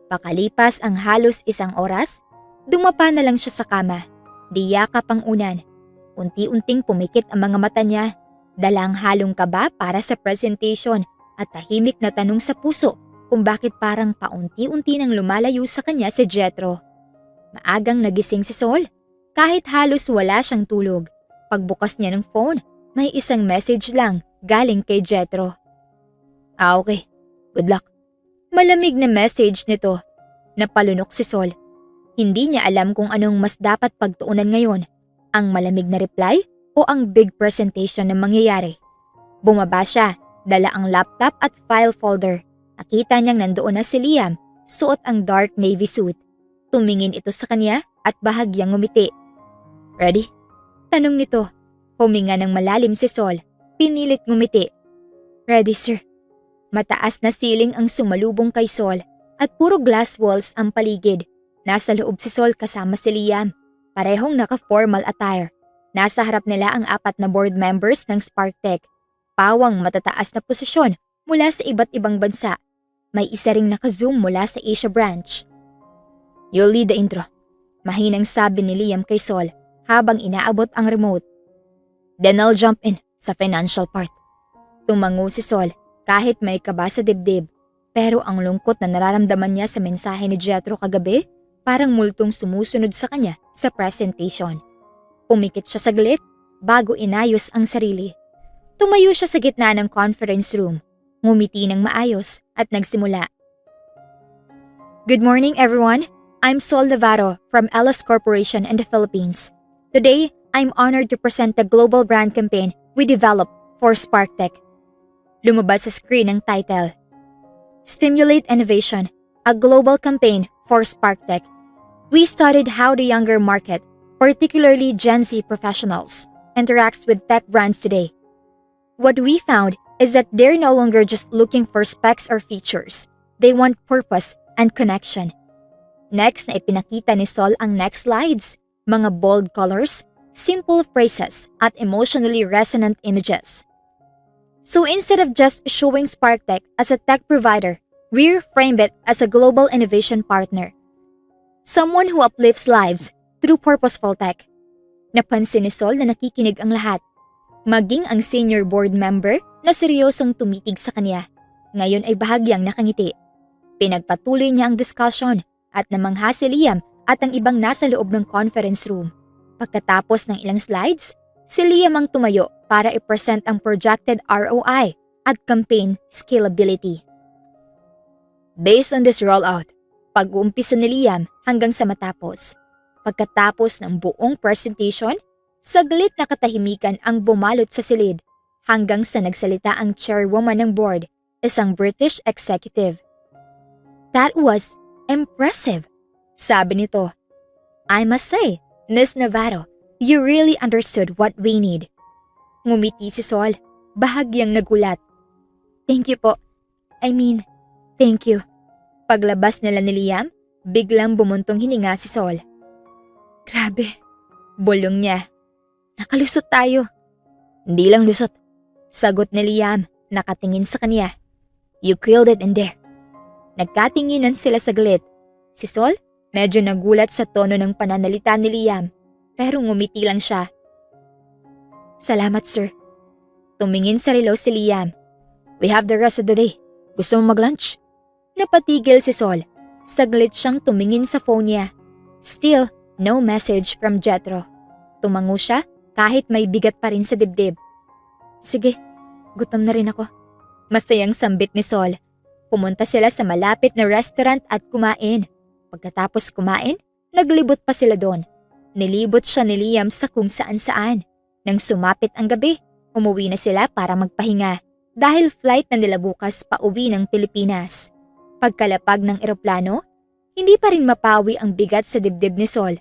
Speaker 1: Pakalipas ang halos 1 oras, dumapa na lang siya sa kama. Diyakap ang unan. Unti-unting pumikit ang mga mata niya. Dalang halong kaba para sa presentation at tahimik na tanong sa puso kung bakit parang paunti-unti nang lumalayo sa kanya si Jethro. Maagang nagising si Sol. Kahit halos wala siyang tulog. Pagbukas niya ng phone, may isang message lang galing kay Jethro. Okay. Good luck. Malamig na message nito. Napalunok si Sol. Hindi niya alam kung anong mas dapat pagtuunan ngayon. Ang malamig na reply o ang big presentation na mangyayari. Bumaba siya, dala ang laptop at file folder. Nakita niyang nandoon na si Liam, suot ang dark navy suit. Tumingin ito sa kanya at bahagyang ngumiti. Ready? Tanong nito. Huminga ng malalim si Sol. Pinilit ngumiti. Ready, sir. Mataas na ceiling ang sumalubong kay Sol at puro glass walls ang paligid. Nasa loob si Sol kasama si Liam. Parehong naka-formal attire. Nasa harap nila ang 4 na board members ng Sparktech. Pawang matataas na posisyon mula sa iba't ibang bansa. May isa ring naka-zoom mula sa Asia branch. You'll lead the intro. Mahinang sabi ni Liam kay Sol habang inaabot ang remote. Then I'll jump in sa financial part. Tumango si Sol kahit may kaba sa dibdib. Pero ang lungkot na nararamdaman niya sa mensahe ni Jethro kagabi parang multong sumusunod sa kanya sa presentation. Pumikit siya saglit bago inayos ang sarili. Tumayo siya sa gitna ng conference room, ngumiti ng maayos at nagsimula. Good morning everyone. I'm Sol Navarro from Ellis Corporation in the Philippines. Today, I'm honored to present the global brand campaign we developed for Sparktech. Lumabas sa screen ang title. Stimulate Innovation, a global campaign for Sparktech. We studied how the younger market, particularly Gen Z professionals, interacts with tech brands today. What we found is that they're no longer just looking for specs or features. They want purpose and connection. Next na ipinakita ni Sol ang next slides, mga bold colors, simple phrases, at emotionally resonant images. So instead of just showing Sparktech as a tech provider, we reframed it as a global innovation partner. Someone who uplifts lives through purposeful tech. Napansin ni Sol na nakikinig ang lahat. Maging ang senior board member na seryosong tumitig sa kanya. Ngayon ay bahagyang nakangiti. Pinagpatuloy niya ang discussion at namangha si Liam at ang ibang nasa loob ng conference room. Pagkatapos ng ilang slides, si Liam ang tumayo para i-present ang projected ROI at campaign scalability. Based on this rollout, pag-uumpisa ni Liam hanggang sa matapos. Pagkatapos ng buong presentation, saglit na katahimikan ang bumalot sa silid hanggang sa nagsalita ang chairwoman ng board, isang British executive. That was impressive, sabi nito. I must say, Ms. Navarro, you really understood what we need. Ngumiti si Sol, bahagyang nagulat. Thank you po. Thank you. Paglabas nila ni Liam, biglang bumuntong hininga si Sol. Grabe, bulong niya. Nakalusot tayo. Hindi lang lusot, sagot ni Liam, nakatingin sa kanya. You killed it in there. Nagkatinginan sila saglit. Si Sol, medyo nagulat sa tono ng pananalita ni Liam, pero ngumiti lang siya. Salamat, sir. Tumingin sa relo si Liam. We have the rest of the day. Gusto mo mag-lunch? Napatigil si Sol. Saglit siyang tumingin sa phone niya. Still, no message from Jethro. Tumango siya kahit may bigat pa rin sa dibdib. Sige, gutom na rin ako. Masayang sambit ni Sol. Pumunta sila sa malapit na restaurant at kumain. Pagkatapos kumain, naglibot pa sila doon. Nilibot siya ni Liam sa kung saan-saan. Nang sumapit ang gabi, umuwi na sila para magpahinga dahil flight na nila bukas pauwi ng Pilipinas. Pagkalapag ng eroplano, hindi pa rin mapawi ang bigat sa dibdib ni Sol.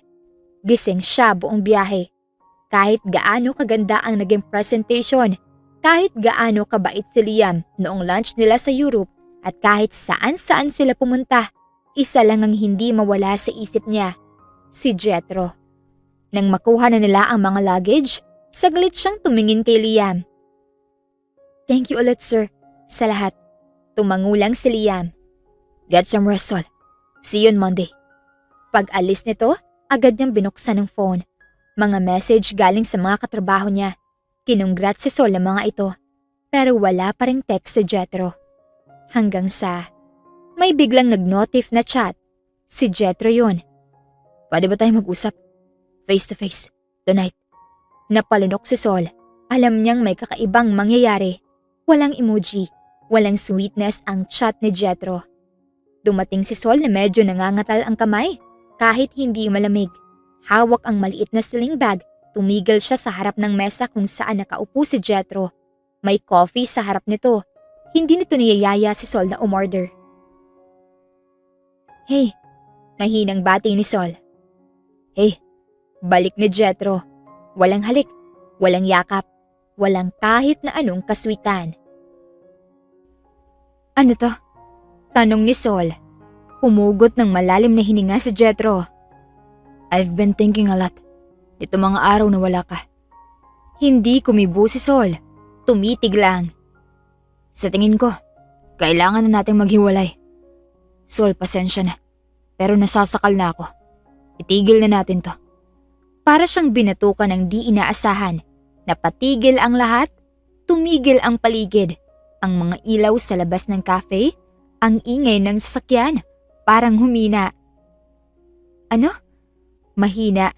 Speaker 1: Gising siya buong biyahe. Kahit gaano kaganda ang naging presentation, kahit gaano kabait si Liam noong lunch nila sa Europe, at kahit saan-saan sila pumunta, isa lang ang hindi mawala sa isip niya, si Jethro. Nang makuha na nila ang mga luggage, saglit siyang tumingin kay Liam. Thank you ulit sir, sa lahat. Tumangulang si Liam. Get some rest, Sol. See you on Monday. Pag alis nito, agad niyang binuksan ng phone. Mga message galing sa mga katrabaho niya. Kinongrats si Sol ng mga ito. Pero wala pa ring text si Jethro. Hanggang sa may biglang nag-notif na chat. Si Jethro yun. Pwede ba tayo mag-usap? Face to face, tonight. Napalunok si Sol. Alam niyang may kakaibang mangyayari. Walang emoji, walang sweetness ang chat ni Jethro. Dumating si Sol na medyo nangangatal ang kamay. Kahit hindi malamig. Hawak ang maliit na sling bag. Tumigil siya sa harap ng mesa kung saan nakaupo si Jethro. May coffee sa harap nito. Hindi nito niyayaya si Sol na umorder. Hey, mahinang bati ni Sol. Hey, balik ni Jethro. Walang halik, walang yakap, walang kahit na anong kaswitan. Ano to? Tanong ni Sol. Humugot ng malalim na hininga si Jethro. I've been thinking a lot. Ito mga araw na wala ka. Hindi kumibo si Sol. Tumitig lang. Sa tingin ko, kailangan na nating maghiwalay. Sol, pasensya na. Pero nasasakal na ako. Itigil na natin to. Para siyang binatukan ng di inaasahan. Napatigil ang lahat. Tumigil ang paligid. Ang mga ilaw sa labas ng cafe. Ang ingay ng sasakyan. Parang humina. Ano? Mahina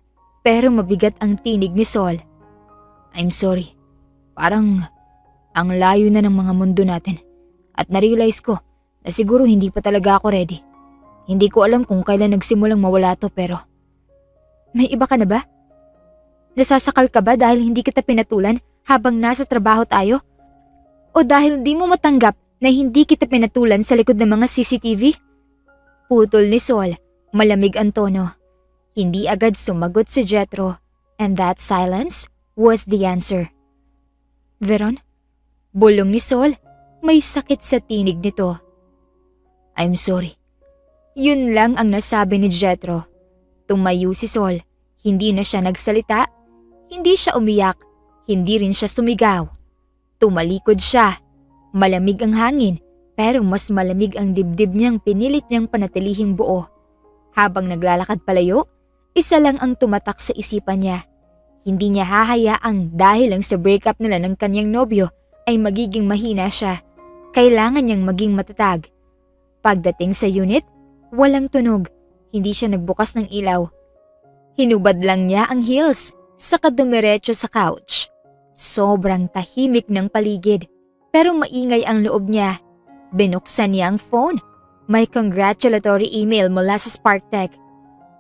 Speaker 1: pero mabigat ang tinig ni Sol. I'm sorry. Parang ang layo na ng mga mundo natin. At narealize ko na siguro hindi pa talaga ako ready. Hindi ko alam kung kailan nagsimulang mawala to pero… May iba ka na ba? Nasasakal ka ba dahil hindi kita pinatulan habang nasa trabaho tayo? O dahil di mo matanggap na hindi kita pinatulan sa likod ng mga CCTV? Putol ni Sol, malamig ang tono. Hindi agad sumagot si Jethro, and that silence was the answer. Veron? Bulong ni Sol, may sakit sa tinig nito. I'm sorry. Yun lang ang nasabi ni Jethro. Tumayo si Sol, hindi na siya nagsalita, hindi siya umiyak, hindi rin siya sumigaw. Tumalikod siya. Malamig ang hangin, pero mas malamig ang dibdib niyang pinilit niyang panatilihing buo. Habang naglalakad palayo, isa lang ang tumatak sa isipan niya. Hindi niya hahayaang dahil lang sa breakup nila ng kanyang nobyo ay magiging mahina siya. Kailangan niyang maging matatag. Pagdating sa unit, walang tunog. Hindi siya nagbukas ng ilaw. Hinubad lang niya ang heels, saka dumiretso sa couch. Sobrang tahimik ng paligid, pero maingay ang loob niya. Binuksan niya ang phone. May congratulatory email mula sa SparkTech.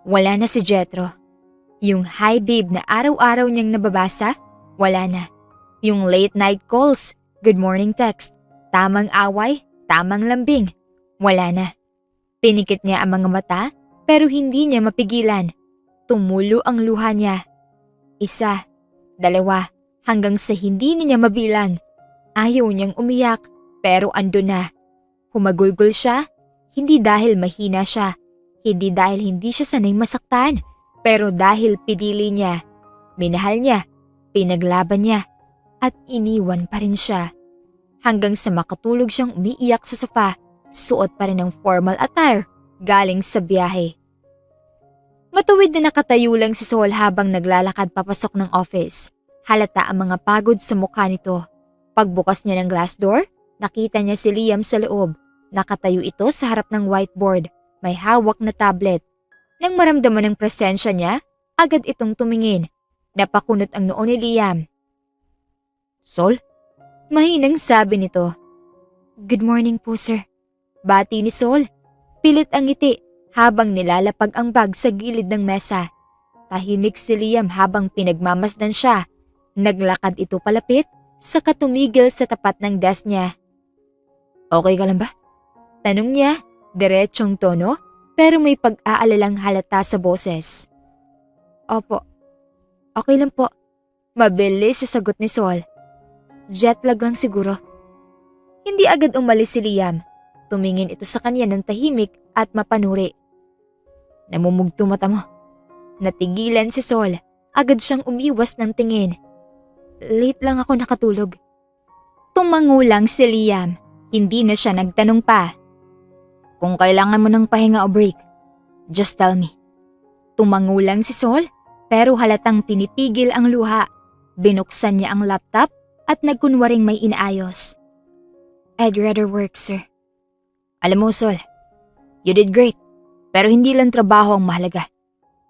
Speaker 1: Wala na si Jethro. Yung hi babe na araw-araw niyang nababasa, wala na. Yung late night calls, good morning text, tamang away, tamang lambing, wala na. Pinikit niya ang mga mata pero hindi niya mapigilan. Tumulo ang luha niya. Isa, dalawa, hanggang sa hindi niya mabilang. Ayaw niyang umiyak pero ando na. Humagulgol siya, hindi dahil mahina siya. Hindi dahil hindi siya sanay masaktan, pero dahil pinili niya, minahal niya, pinaglaban niya, at iniwan pa rin siya. Hanggang sa makatulog siyang umiiyak sa sofa, suot pa rin ng formal attire galing sa biyahe. Matuwid na nakatayo lang si Sol habang naglalakad papasok ng office. Halata ang mga pagod sa mukha nito. Pagbukas niya ng glass door, nakita niya si Liam sa loob. Nakatayo ito sa harap ng whiteboard. May hawak na tablet. Nang maramdaman ng presensya niya, agad itong tumingin. Napakunot ang noo ni Liam. Sol? Mahinang sabi nito. Good morning po sir. Bati ni Sol. Pilit ang ngiti habang nilalapag ang bag sa gilid ng mesa. Tahimik si Liam habang pinagmamasdan siya. Naglakad ito palapit, saka tumigil sa tapat ng desk niya. Okay ka lang ba? Tanong niya. Diretsong tono, pero may pag-aalalang halata sa boses. Opo, okay lang po. Mabilis sa sagot ni Sol. Jetlag lang siguro. Hindi agad umalis si Liam. Tumingin ito sa kanya ng tahimik at mapanuri. Namumugto mata mo. Natigilan si Sol. Agad siyang umiwas ng tingin. Late lang ako nakatulog. Tumango lang si Liam. Hindi na siya nagtanong pa. Kung kailangan mo ng pahinga o break, just tell me. Tumango lang si Sol pero halatang pinipigil ang luha. Binuksan niya ang laptop at nagkunwaring may inaayos. I'd rather work, sir. Alam mo, Sol, you did great. Pero hindi lang trabaho ang mahalaga.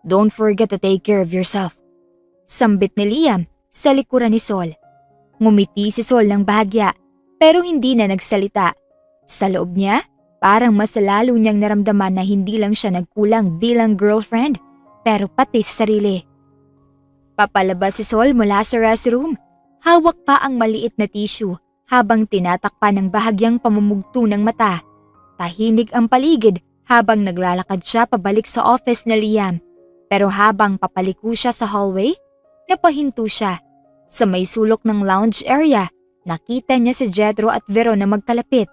Speaker 1: Don't forget to take care of yourself. Sambit ni Liam sa likuran ni Sol. Ngumiti si Sol ng bahagya pero hindi na nagsalita. Sa loob niya, parang mas lalo niyang naramdaman na hindi lang siya nagkulang bilang girlfriend pero pati sa sarili. Papalabas si Sol mula sa restroom. Hawak pa ang maliit na tissue habang tinatakpan ng bahagyang pamumugto ng mata. Tahimik ang paligid habang naglalakad siya pabalik sa office ni Liam. Pero habang papaliko siya sa hallway, napahinto siya. Sa may sulok ng lounge area, nakita niya si Jethro at Veron na magkalapit.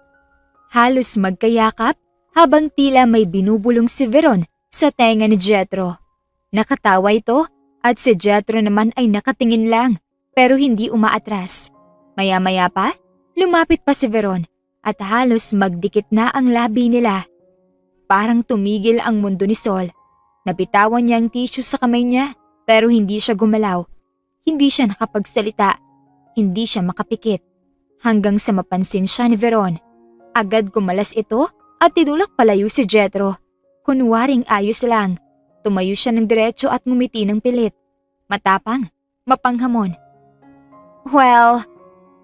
Speaker 1: Halos magkayakap habang tila may binubulong si Veron sa tenga ni Jethro. Nakatawa ito at si Jethro naman ay nakatingin lang pero hindi umaatras. Maya-maya pa, lumapit pa si Veron at halos magdikit na ang labi nila. Parang tumigil ang mundo ni Sol. Nabitawan niya ang tissue sa kamay niya pero hindi siya gumalaw. Hindi siya nakapagsalita. Hindi siya makapikit. Hanggang sa mapansin siya ni Veron. Agad kumalas ito at tinulak palayo si Jethro. Kunwaring ayos lang. Tumayo siya ng diretso at ngumiti ng pilit. Matapang, mapanghamon. Well,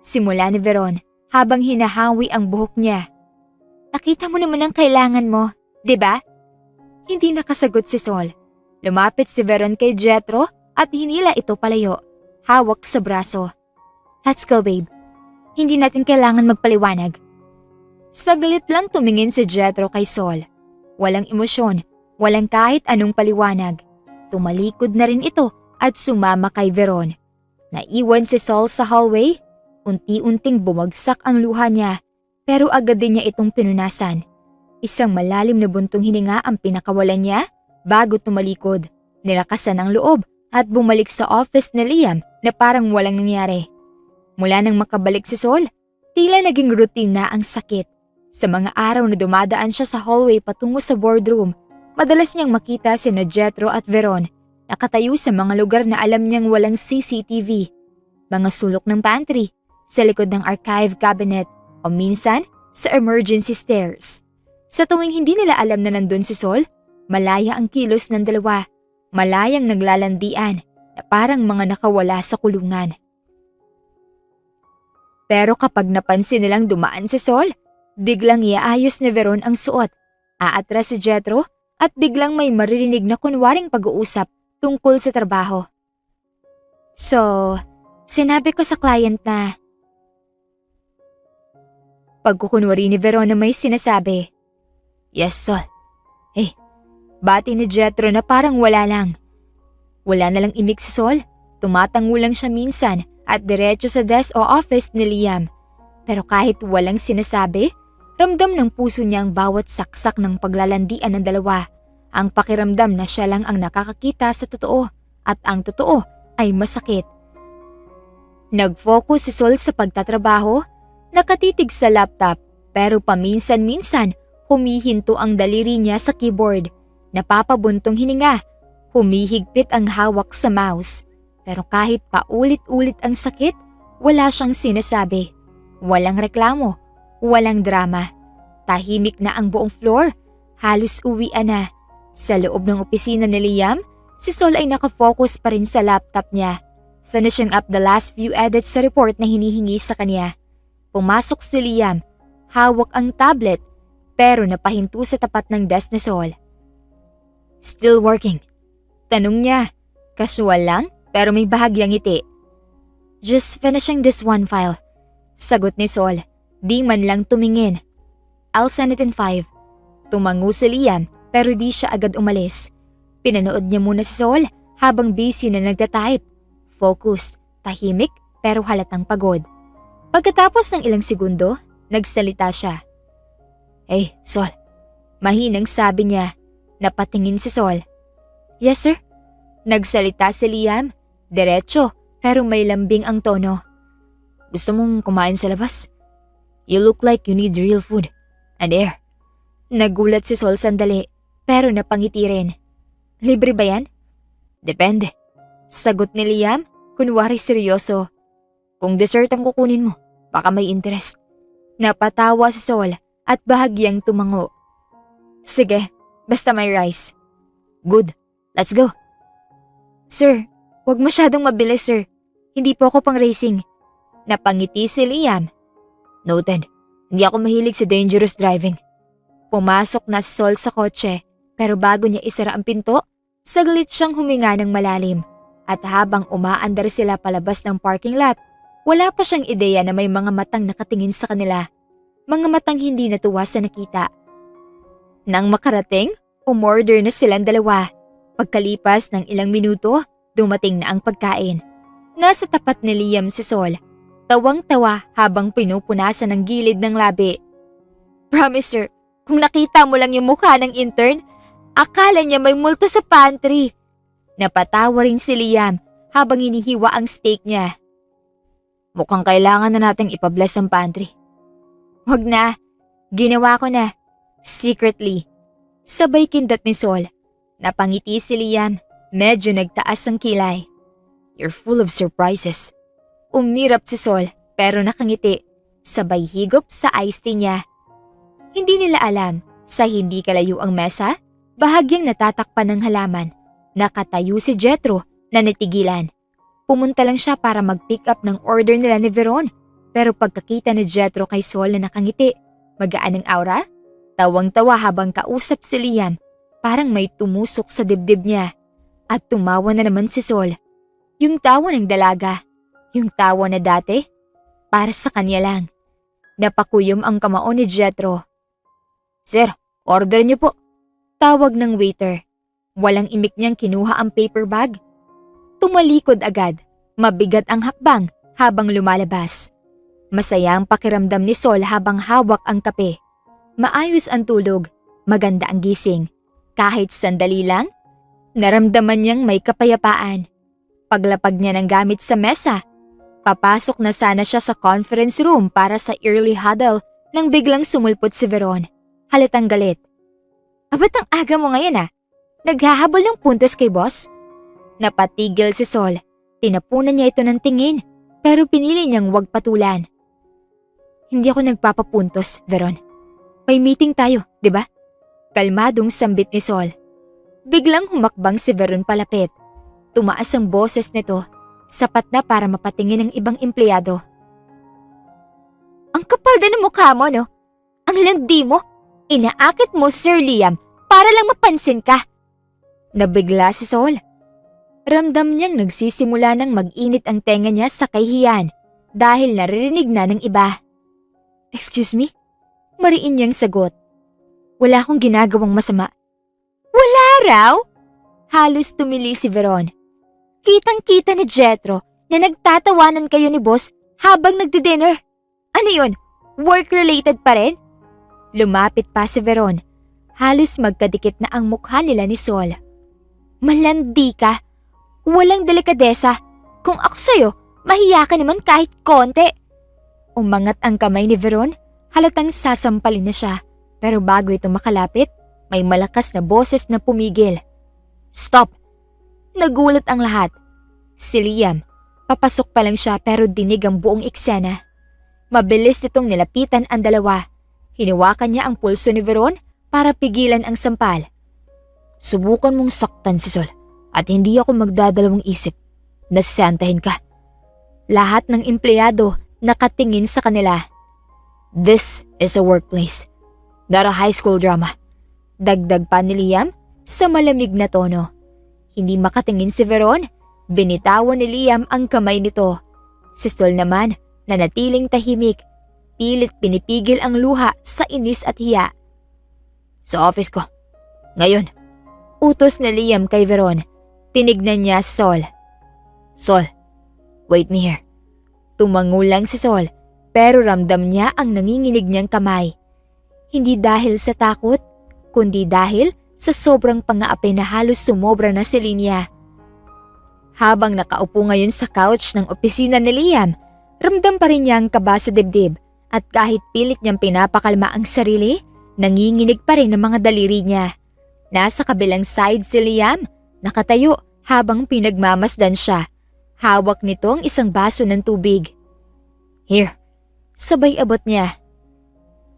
Speaker 1: simula ni Veron habang hinahawi ang buhok niya. Nakita mo naman ang kailangan mo, di ba? Hindi nakasagot si Sol. Lumapit si Veron kay Jethro at hinila ito palayo. Hawak sa braso. Let's go, babe. Hindi natin kailangan magpaliwanag. Saglit lang tumingin si Jethro kay Sol. Walang emosyon, walang kahit anong paliwanag. Tumalikod na rin ito at sumama kay Veron. Naiwan si Sol sa hallway. Unti-unting bumagsak ang luha niya pero agad din niya itong pinunasan. Isang malalim na buntong hininga ang pinakawalan niya bago tumalikod. Nilakasan ang loob at bumalik sa office ni Liam na parang walang nangyari. Mula nang makabalik si Sol, tila naging routine na ang sakit. Sa mga araw na dumadaan siya sa hallway patungo sa boardroom, madalas niyang makita sina Jethro at Veron nakatayo sa mga lugar na alam niyang walang CCTV. Mga sulok ng pantry, sa likod ng archive cabinet o minsan sa emergency stairs. Sa tuwing hindi nila alam na nandun si Sol, malaya ang kilos ng dalawa, malayang naglalandian na parang mga nakawala sa kulungan. Pero kapag napansin nilang dumaan si Sol, biglang iaayos ni Veron ang suot, aatras si Jethro at biglang may maririnig na kunwaring pag-uusap tungkol sa trabaho. So, sinabi ko sa client na… Pagkukunwari ni Veron na may sinasabi. Yes, Sol. Bati ni Jethro na parang wala lang. Wala na lang imik si Sol. Tumatango lang siya minsan at diretso sa desk o office ni Liam. Pero kahit walang sinasabi, ramdam ng puso niya ang bawat saksak ng paglalandian ng dalawa. Ang pakiramdam na siya lang ang nakakakita sa totoo at ang totoo ay masakit. Nag-focus si Sol sa pagtatrabaho, nakatitig sa laptop pero paminsan-minsan humihinto ang daliri niya sa keyboard. Napapabuntong hininga, humihigpit ang hawak sa mouse. Pero kahit paulit-ulit ang sakit, wala siyang sinasabi. Walang reklamo, walang drama. Tahimik na ang buong floor, halos uwian na. Sa loob ng opisina ni Liam, si Sol ay nakafocus pa rin sa laptop niya, finishing up the last few edits sa report na hinihingi sa kanya. Pumasok si Liam, hawak ang tablet, pero napahinto sa tapat ng desk ni Sol. Still working? Tanong niya, kasual lang pero may bahagyang ngiti. Just finishing this one file. Sagot ni Sol, di man lang tumingin. I'll send it in 5. Tumango si Liam pero di siya agad umalis. Pinanood niya muna si Sol habang busy na nagtatype. Focused, tahimik pero halatang pagod. Pagkatapos ng ilang segundo, nagsalita siya. Hey, Sol. Mahinang sabi niya. Napatingin si Sol. Yes, sir. Nagsalita si Liam Diretso, pero may lambing ang tono. Gusto mong kumain sa labas? You look like you need real food and air. Nagulat si Sol sandali, pero napangiti rin. Libre ba yan? Depende. Sagot ni Liam, kunwari seryoso. Kung dessert ang kukunin mo, baka may interest. Napatawa si Sol at bahagyang tumango. Sige, basta may rice. Good, let's go. Sir, huwag masyadong mabilis sir. Hindi po ako pang racing. Napangiti si Liam. Noted, hindi ako mahilig sa dangerous driving. Pumasok na si Sol sa kotse, pero bago niya isara ang pinto, saglit siyang huminga ng malalim. At habang umaandar sila palabas ng parking lot, wala pa siyang ideya na may mga matang nakatingin sa kanila. Mga matang hindi natuwa sa nakita. Nang makarating, umorder na silang dalawa. Pagkalipas ng ilang minuto, dumating na ang pagkain. Nasa tapat ni Liam si Sol, tawang-tawa habang pinupunasan ng gilid ng labi. Promise sir, kung nakita mo lang yung mukha ng intern, akala niya may multo sa pantry. Napatawa rin si Liam habang hinihiwa ang steak niya. Mukhang kailangan na nating ipabless ang pantry. Wag na, ginawa ko na. Secretly. Sabay kindat ni Sol. Napangiti si Liam, medyo nagtaas ang kilay. You're full of surprises. Umirap si Sol pero nakangiti. Sabay higop sa iced tea niya. Hindi nila alam, sa hindi kalayo ang mesa, bahagyang natatakpan ng halaman. Nakatayo si Jethro na natigilan. Pumunta lang siya para mag-pick up ng order nila ni Veron. Pero pagkakita ni Jethro kay Sol na nakangiti, magaan ang aura, tawang-tawa habang kausap si Liam, parang may tumusok sa dibdib niya. At tumawa na naman si Sol. Yung tawa ng dalaga, yung tawa na dati, para sa kanya lang. Napakuyom ang kamao ni Jethro. Sir, order niyo po. Tawag ng waiter. Walang imik niyang kinuha ang paper bag. Tumalikod agad, mabigat ang hakbang habang lumalabas. Masaya ang pakiramdam ni Sol habang hawak ang kape. Maayos ang tulog, maganda ang gising. Kahit sandali lang, naramdaman niyang may kapayapaan. Paglapag niya ng gamit sa mesa, papasok na sana siya sa conference room para sa early huddle nang biglang sumulpot si Veron. Halatang galit. Abat ang aga mo ngayon ah. Naghahabol ng puntos kay boss? Napatigil si Sol. Tinapunan niya ito ng tingin, pero pinili niyang wag patulan. Hindi ako nagpapapuntos, Veron. May meeting tayo, di ba? Kalmadong sambit ni Sol. Biglang humakbang si Veron palapit. Tumaas ang boses nito, sapat na para mapatingin ng ibang empleyado. Ang kapal din ng mukha mo, no? Ang landi mo. Inaakit mo, Sir Liam, para lang mapansin ka. Nabigla si Sol. Ramdam niyang nagsisimula ng mag-init ang tenga niya sa kahihiyan dahil naririnig na ng iba. Excuse me? Mariin niyang sagot. Wala akong ginagawang masama. Wala raw? Halos tumili si Veron. Kitang-kita ni Jethro na nagtatawanan kayo ni boss habang nagdi-dinner. Ano yun? Work-related pa rin? Lumapit pa si Veron. Halos magkadikit na ang mukha nila ni Sol. Malandi ka. Walang delikadesa. Kung ako sa'yo, mahiya ka naman kahit konti. Umangat ang kamay ni Veron. Halatang sasampalin na siya. Pero bago ito makalapit, may malakas na boses na pumigil. Stop! Nagulat ang lahat. Si Liam, papasok pa lang siya pero dinig ang buong eksena. Mabilis nitong nilapitan ang dalawa. Hinawakan niya ang pulso ni Veron para pigilan ang sampal. Subukan mong saktan si Sol at hindi ako magdadalawang isip. Nasasantahin ka. Lahat ng empleyado nakatingin sa kanila. This is a workplace, not a high school drama. Dagdag pa ni Liam sa malamig na tono. Hindi makatingin si Veron, binitawan ni Liam ang kamay nito. Si Sol naman, nanatiling tahimik, pilit pinipigil ang luha sa inis at hiya. Sa office ko. Ngayon. Utos ni Liam kay Veron. Tinignan niya si Sol. Sol, wait me here. Tumango lang si Sol, pero ramdam niya ang nanginginig niyang kamay. Hindi dahil sa takot, kundi dahil sa sobrang pang-aapi na halos sumobra na si Linya. Habang nakaupo ngayon sa couch ng opisina ni Liam, ramdam pa rin niya ang kaba sa dibdib at kahit pilit niyang pinapakalma ang sarili, nanginginig pa rin ang mga daliri niya. Nasa kabilang side si Liam, nakatayo habang pinagmamasdan siya. Hawak nito ang isang baso ng tubig. "Here," sabay abot niya.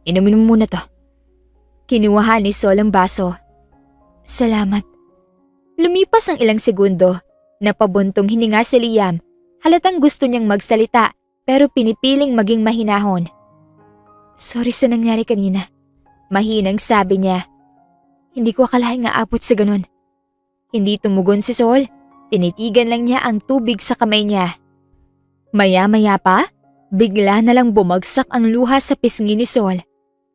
Speaker 1: "Inumin mo muna to." Kinuha ni Sol ang baso. "Salamat." Lumipas ang ilang segundo. Napabuntong hininga si Liam. Halatang gusto niyang magsalita pero pinipiling maging mahinahon. "Sorry sa nangyari kanina." Mahinang sabi niya. "Hindi ko akalaing aabot sa ganun." Hindi tumugon si Sol. Tinitigan lang niya ang tubig sa kamay niya. Maya-maya pa, bigla na lang bumagsak ang luha sa pisngi ni Sol.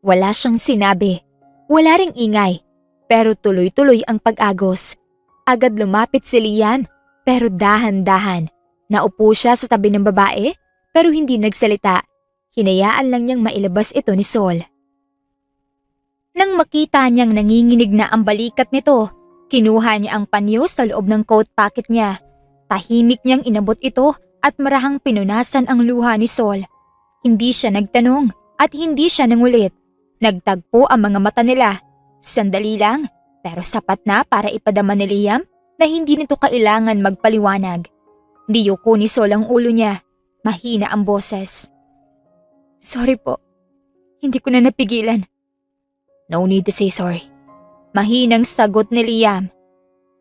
Speaker 1: Wala siyang sinabi. Wala ring ingay. Pero tuloy-tuloy ang pag-agos. Agad lumapit si Liam. Pero dahan-dahan. Naupo siya sa tabi ng babae pero hindi nagsalita. Hinayaan lang niyang mailabas ito ni Sol. Nang makita niyang nanginginig na ang balikat nito, kinuha niya ang panyo sa loob ng coat pocket niya. Tahimik niyang inabot ito at marahang pinunasan ang luha ni Sol. Hindi siya nagtanong at hindi siya nangulit. Nagtagpo ang mga mata nila. Sandali lang pero sapat na para ipadama ni Liam na hindi nito kailangan magpaliwanag. Niyuko ni Sol ang ulo niya. Mahina ang boses. "Sorry po. Hindi ko na napigilan." "No need to say sorry." Mahinang sagot ni Liam.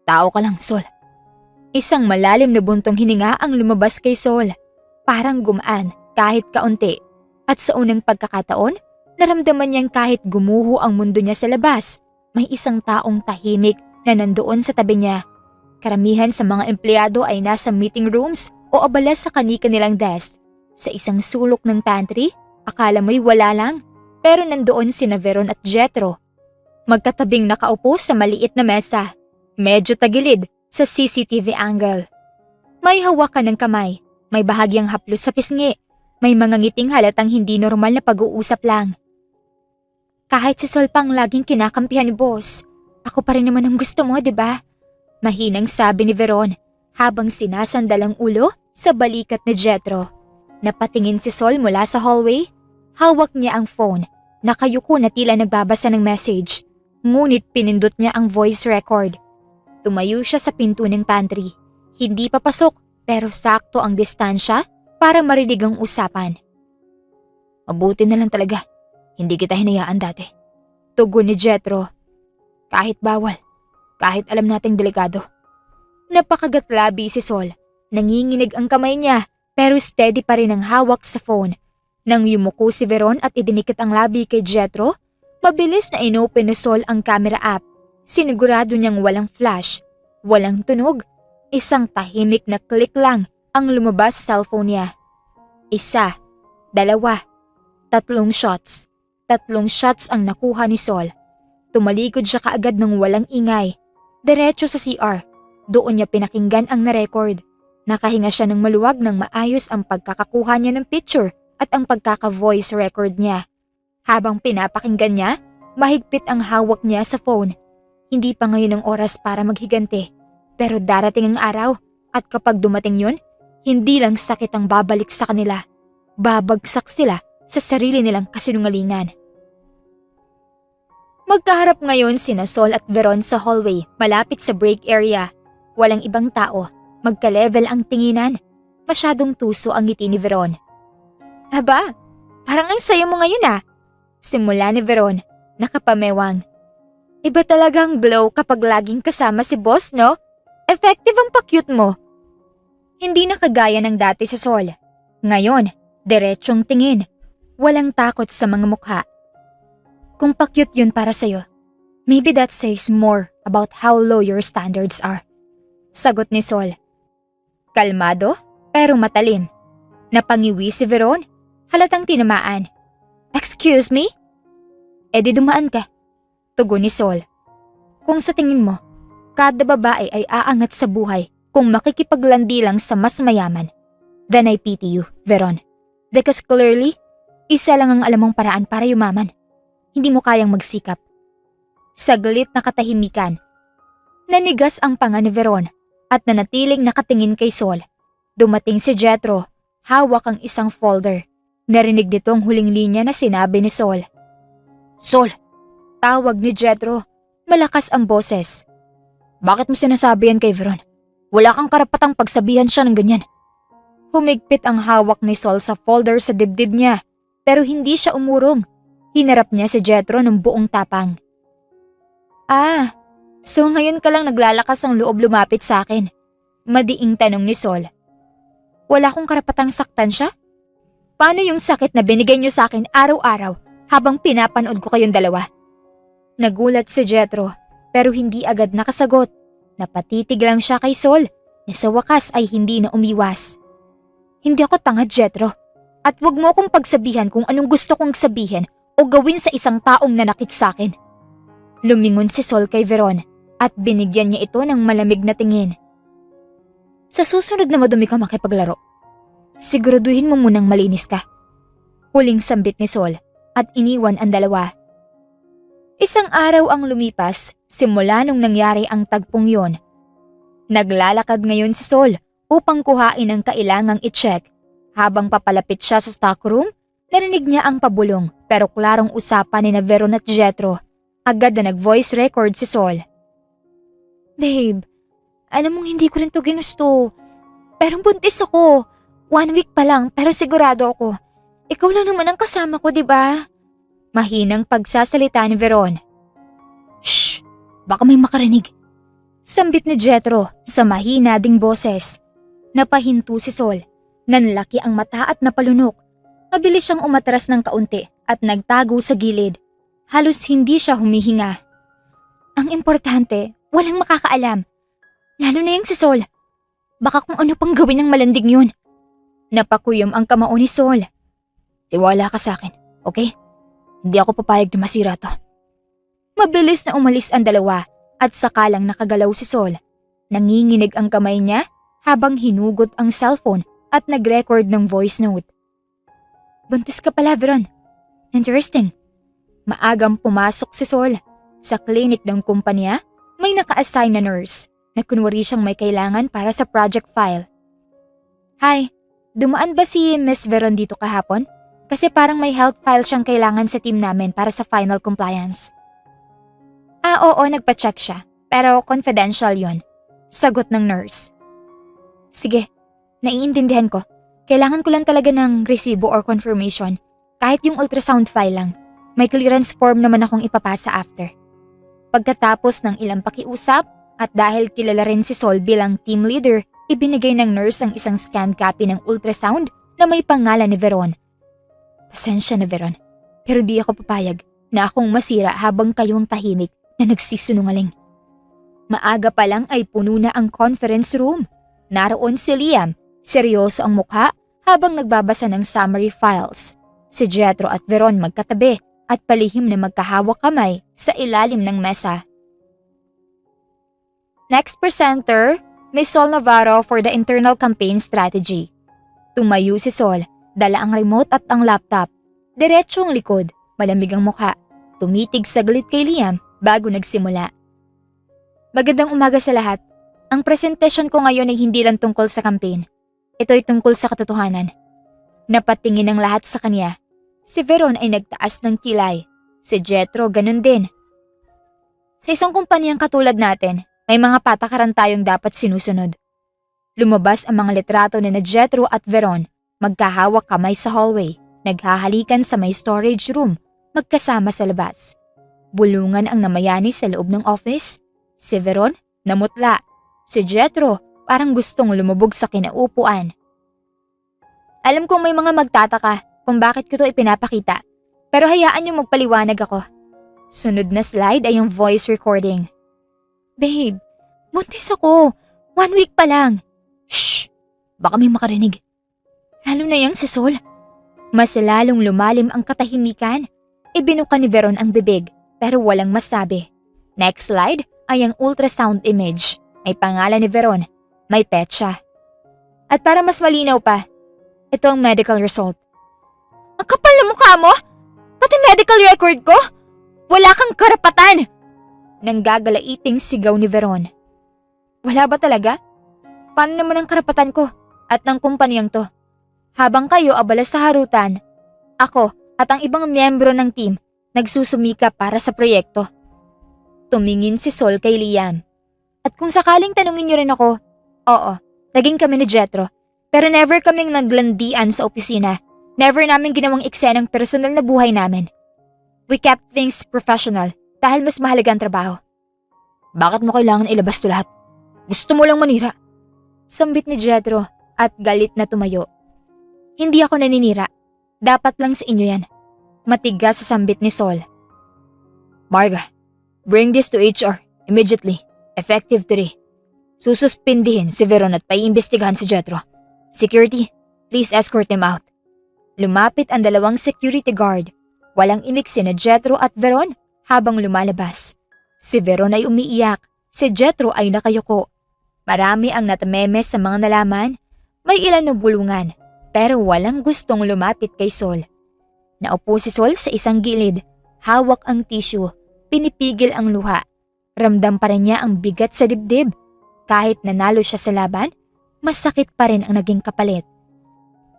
Speaker 1: "Tao ka lang, Sol." Isang malalim na buntong hininga ang lumabas kay Sol. Parang gumaan kahit kaunti. At sa unang pagkakataon, naramdaman niyang kahit gumuho ang mundo niya sa labas, may isang taong tahimik na nandoon sa tabi niya. Karamihan sa mga empleyado ay nasa meeting rooms o abala sa kani-kanilang desk. Sa isang sulok ng pantry, akala mo'y wala lang, pero nandoon sina Veron at Jethro. Magkatabing nakaupo sa maliit na mesa, medyo tagilid sa CCTV angle. May hawakan ng kamay, may bahagyang haplos sa pisngi, may mga ngiting halatang hindi normal na pag-uusap lang. "Kahit si Sol pang laging kinakampihan ni boss, ako pa rin naman ang gusto mo, di ba?" Mahinang sabi ni Veron habang sinasandal ang ulo sa balikat ni Jethro. Napatingin si Sol mula sa hallway. Hawak niya ang phone. Nakayuko na tila nagbabasa ng message. Ngunit pinindot niya ang voice record. Tumayo siya sa pinto ng pantry. Hindi papasok pero sakto ang distansya para marinig ang usapan. "Mabuti na lang talaga. Hindi kita hinayaan dati." Tugon ni Jethro. "Kahit bawal. Kahit alam nating delikado." Napakagatlabi si Sol. Nanginginig ang kamay niya pero steady pa rin ang hawak sa phone. Nang yumuko si Veron at idinikit ang labi kay Jethro, mabilis na inopen ni Sol ang camera app. Sinigurado niyang walang flash, walang tunog. Isang tahimik na click lang ang lumabas sa cellphone niya. 1, 2, 3 shots. 3 shots ang nakuha ni Sol. Tumalikod siya kaagad ng walang ingay. Diretso sa CR. Doon niya pinakinggan ang na-record. Nakahinga siya ng maluwag nang maayos ang pagkakakuha niya ng picture at ang pagkaka-voice record niya. Habang pinapakinggan niya, mahigpit ang hawak niya sa phone. Hindi pa ngayon ang oras para maghiganti. Pero darating ang araw at kapag dumating yun, hindi lang sakit ang babalik sa kanila. Babagsak sila sa sarili nilang kasinungalingan. Magkaharap ngayon sina Sol at Veron sa hallway malapit sa break area. Walang ibang tao. Magka-level ang tinginan. Masyadong tuso ang ngiti ni Veron. "Aba, parang ang saya mo ngayon ah." Simula ni Veron, nakapamewang. "Iba talagang glow kapag laging kasama si boss, no? Effective ang pa-cute mo." Hindi na kagaya ng dati si Sol. Ngayon, diretsong tingin. Walang takot sa mga mukha. "Kung pa-cute yun para sa'yo, maybe that says more about how low your standards are." Sagot ni Sol. Kalmado pero matalim. Napangiwi si Veron. Halatang tinamaan. "Excuse me?" "Eh di dumaan ka." Tugon ni Sol. "Kung sa tingin mo, kada babae ay aangat sa buhay kung makikipaglandi lang sa mas mayaman, then I pity you, Veron. Because clearly, isa lang ang alam mong paraan para yumaman. Hindi mo kayang magsikap." Saglit na katahimikan. Nanigas ang panga ni Veron. at nanatiling nakatingin kay Sol. Dumating si Jethro, hawak ang isang folder. Narinig nito ang huling linya na sinabi ni Sol. Sol! Tawag ni Jethro. Malakas ang boses. Bakit mo sinasabi yan kay Veron? Wala kang karapatang pagsabihan siya ng ganyan. Humigpit ang hawak ni Sol sa folder sa dibdib niya, pero hindi siya umurong. Hinarap niya si Jethro ng buong tapang. So ngayon ka lang naglalakas ang loob lumapit sa akin? Madiing tanong ni Sol. Wala akong karapatang saktan siya? Paano yung sakit na binigay niyo sa akin araw-araw habang pinapanood ko kayong dalawa? Nagulat si Jethro, pero hindi agad nakasagot. Napatitig lang siya kay Sol, na sa wakas ay hindi na umiwas. Hindi ako tanga, Jethro. At wag mo akong pagsabihan kung anong gusto kong sabihin o gawin sa isang taong nanakit sa akin. Lumingon si Sol kay Veron at binigyan niya ito ng malamig na tingin. Sa susunod na madumi ka makipaglaro, siguraduhin mo munang malinis ka. Huling sambit ni Sol at iniwan ang dalawa. Isang araw ang lumipas simula nung nangyari ang tagpong yon. Naglalakad ngayon si Sol upang kuhain ang kailangang i-check. Habang papalapit siya sa stockroom, narinig niya ang pabulong pero klarong usapan ni Veron at Jethro. Agad na nag-voice record si Sol. Babe, alam mong hindi ko rin to ginusto. Pero buntis ako. 1 week pa lang pero sigurado ako. Ikaw lang naman ang kasama ko, di ba? Mahinang pagsasalita ni Veron. Shh! Baka may makarinig. Sambit ni Jethro sa mahina ding boses. Napahinto si Sol. Nanlaki ang mata at napalunok. Mabilis siyang umatras ng kaunti at nagtago sa gilid. Halos hindi siya humihinga. Ang importante, walang makakaalam. Lalo na yung si Sol. Baka kung ano pang gawin ng malanding yun. Napakuyom ang kamao ni Sol. Tiwala ka sa akin, okay? Hindi ako papayag na masira to. Mabilis na umalis ang dalawa at saka lang nakagalaw si Sol. Nanginginig ang kamay niya habang hinugot ang cellphone at nag-record ng voice note. Buntis ka pala, Veron. Interesting. Maagang pumasok si Sol. Sa clinic ng kumpanya, may naka-assign na nurse na kunwari siyang may kailangan para sa project file. Hi, dumaan ba si Miss Veron dito kahapon? Kasi parang may health file siyang kailangan sa team namin para sa final compliance. Oo, nagpa-check siya. Pero confidential yon. Sagot ng nurse. Sige, naiintindihan ko. Kailangan ko lang talaga ng resibo or confirmation. Kahit yung ultrasound file lang. May clearance form naman akong ipapasa after. Pagkatapos ng ilang pakiusap at dahil kilala rin si Sol bilang team leader, ibinigay ng nurse ang isang scanned copy ng ultrasound na may pangalan ni Veron. Pasensya na, Veron, pero di ako papayag na akong masira habang kayong tahimik na nagsisinungaling. Maaga pa lang ay puno na ang conference room. Naroon si Liam, seryoso ang mukha habang nagbabasa ng summary files. Si Jethro at Veron magkatabi at palihim na magkahawak kamay sa ilalim ng mesa. Next presenter, Miss Sol Navarro for the internal campaign strategy. Tumayo si Sol. Dala ang remote at ang laptop. Diretso ang likod, malamig ang mukha. Tumitig saglit kay Liam bago nagsimula. Magandang umaga sa lahat. Ang presentation ko ngayon ay hindi lang tungkol sa campaign. Ito ay tungkol sa katotohanan. Napatingin ang lahat sa kanya. Si Veron ay nagtaas ng kilay. Si Jethro ganun din. Sa isang kumpanyang katulad natin, may mga patakaran tayong dapat sinusunod. Lumabas ang mga litrato ni Jethro at Veron. Magkahawak kamay sa hallway, naghahalikan sa may storage room, magkasama sa labas. Bulungan ang namayani sa loob ng office. Si Veron, namutla. Si Jethro, parang gustong lumubog sa kinaupuan. Alam kong may mga magtataka kung bakit ko to ipinapakita, pero hayaan niyo magpaliwanag ako. Sunod na slide ay yung voice recording. Babe, buntis ako. 1 week pa lang. Shh! Baka may makarinig. Lalo na yung si Sol. Mas lalong lumalim ang katahimikan. Ibinuka ni Veron ang bibig pero walang masabi. Next slide ay ang ultrasound image. May pangalan ni Veron. May petsa. At para mas malinaw pa, ito ang medical result. Ang kapal na mukha mo! Pati medical record ko! Wala kang karapatan! Nanggagalaiting sigaw ni Veron. Wala ba talaga? paano naman ang karapatan ko at ng kumpanyang to? Habang kayo abala sa harutan, ako at ang ibang miyembro ng team nagsusumika para sa proyekto. Tumingin si Sol kay Liam. At kung sakaling tanungin niyo rin ako, oo, naging kami ni Jethro. Pero never kaming naglandian sa opisina. Never namin ginawang eksenang personal na buhay namin. We kept things professional dahil mas mahalaga ang trabaho. Bakit mo kailangan ilabas to lahat? Gusto mo lang manira. Sambit ni Jethro at galit na tumayo. Hindi ako naninira. Dapat lang sa inyo yan. Matigas sa sambit ni Sol. Marga, bring this to HR immediately. Effective today. Sususpindihin si Veron at paiimbestigahan si Jethro. Security, please escort him out. Lumapit ang dalawang security guard. Walang imik sina Jethro at Veron habang lumalabas. Si Veron ay umiiyak. Si Jethro ay nakayuko. Marami ang natamemes sa mga nalaman. May ilan na bulungan. Pero walang gustong lumapit kay Sol. Naupo si Sol sa isang gilid. Hawak ang tissue. Pinipigil ang luha. Ramdam pa rin niya ang bigat sa dibdib. Kahit nanalo siya sa laban, masakit pa rin ang naging kapalit.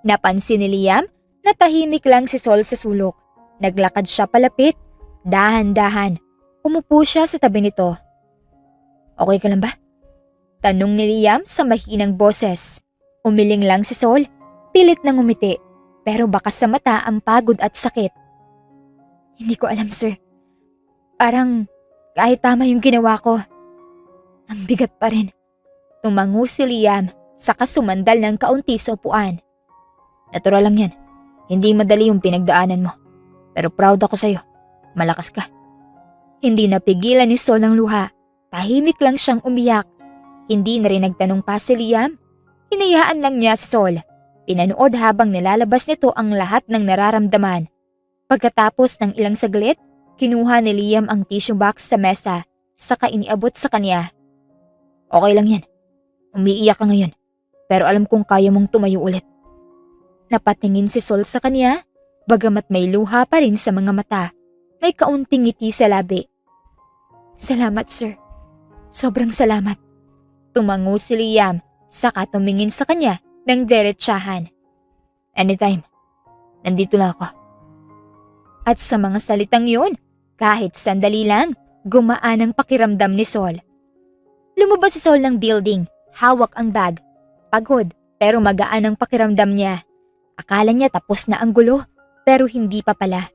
Speaker 1: Napansin ni Liam na tahimik lang si Sol sa sulok. Naglakad siya palapit. Dahan-dahan. Umupo siya sa tabi nito. Okay ka lang ba? Tanong ni Liam sa mahinang boses. Umiling lang si Sol. Pilit nang umiti. Pero baka sa mata ang pagod at sakit. Hindi ko alam, sir. Parang kahit tama yung ginawa ko, ang bigat pa rin. Tumango si Liam saka sumandal ng kaunti sa upuan. Natural lang yan. Hindi madali yung pinagdaanan mo. Pero proud ako sa'yo. Malakas ka. Hindi napigilan ni Sol ang luha. Tahimik lang siyang umiyak. Hindi na rin nagtanong pa si Liam. Hinayaan lang niya si Sol. Pinanood habang nilalabas nito ang lahat ng nararamdaman. Pagkatapos ng ilang saglit, kinuha ni Liam ang tissue box sa mesa, saka iniabot sa kanya. Okay lang yan. Umiiyak ka ngayon, pero alam kong kaya mong tumayo ulit. Napatingin si Sol sa kanya, bagamat may luha pa rin sa mga mata. May kaunting ngiti sa labi. Salamat, sir. Sobrang salamat. Tumango si Liam, saka tumingin sa kanya ng diretsahan. Anytime. Nandito lang ako. At sa mga salitang yun, kahit sandali lang, gumaan ang pakiramdam ni Sol. Lumabas si Sol ng building, hawak ang bag. Pagod, pero magaan ang pakiramdam niya. Akala niya tapos na ang gulo, pero hindi pa pala.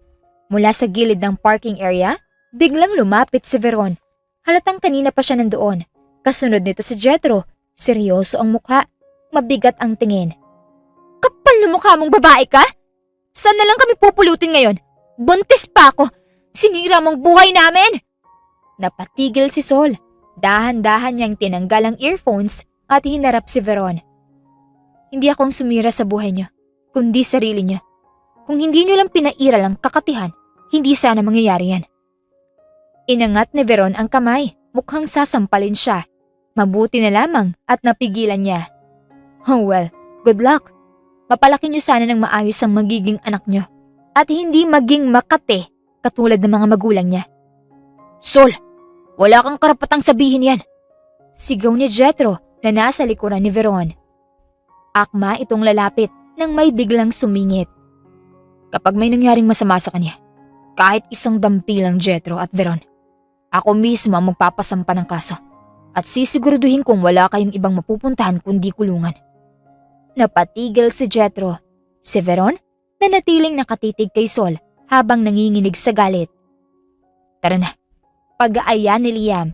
Speaker 1: Mula sa gilid ng parking area, biglang lumapit si Veron. Halatang kanina pa siya nandoon. Kasunod nito si Jethro. Seryoso ang mukha. Mabigat ang tingin. Kapal na mukha mong babae ka? Saan na lang kami pupulutin ngayon? Buntis pa ako. Sinira mong buhay namin. Napatigil si Sol. Dahan-dahan niyang tinanggal ang earphones at hinarap si Veron. Hindi akong sumira sa buhay niyo, kundi sarili niyo. Kung hindi niyo lang pinairal ang kakatihan, hindi sana mangyayari yan. Inangat ni Veron ang kamay, mukhang sasampalin siya. Mabuti na lamang at napigilan niya. Oh well, good luck. Mapalaki niyo sana ng maayos ang magiging anak niyo. At hindi maging makate katulad ng mga magulang niya. Sol, wala kang karapatang sabihin yan. Sigaw ni Jethro na nasa likuran ni Veron. Akma itong lalapit nang may biglang sumingit. Kapag may nangyaring masama sa kanya, kahit isang dampi lang Jethro at Veron, ako mismo ang magpapasampa ng kaso at sisiguraduhin kong wala kayong ibang mapupuntahan kundi kulungan. Napatigil si Jethro. Si Veron nanatiling nakatitig kay Sol habang nanginginig sa galit. Tara na, pag-aaya ni Liam.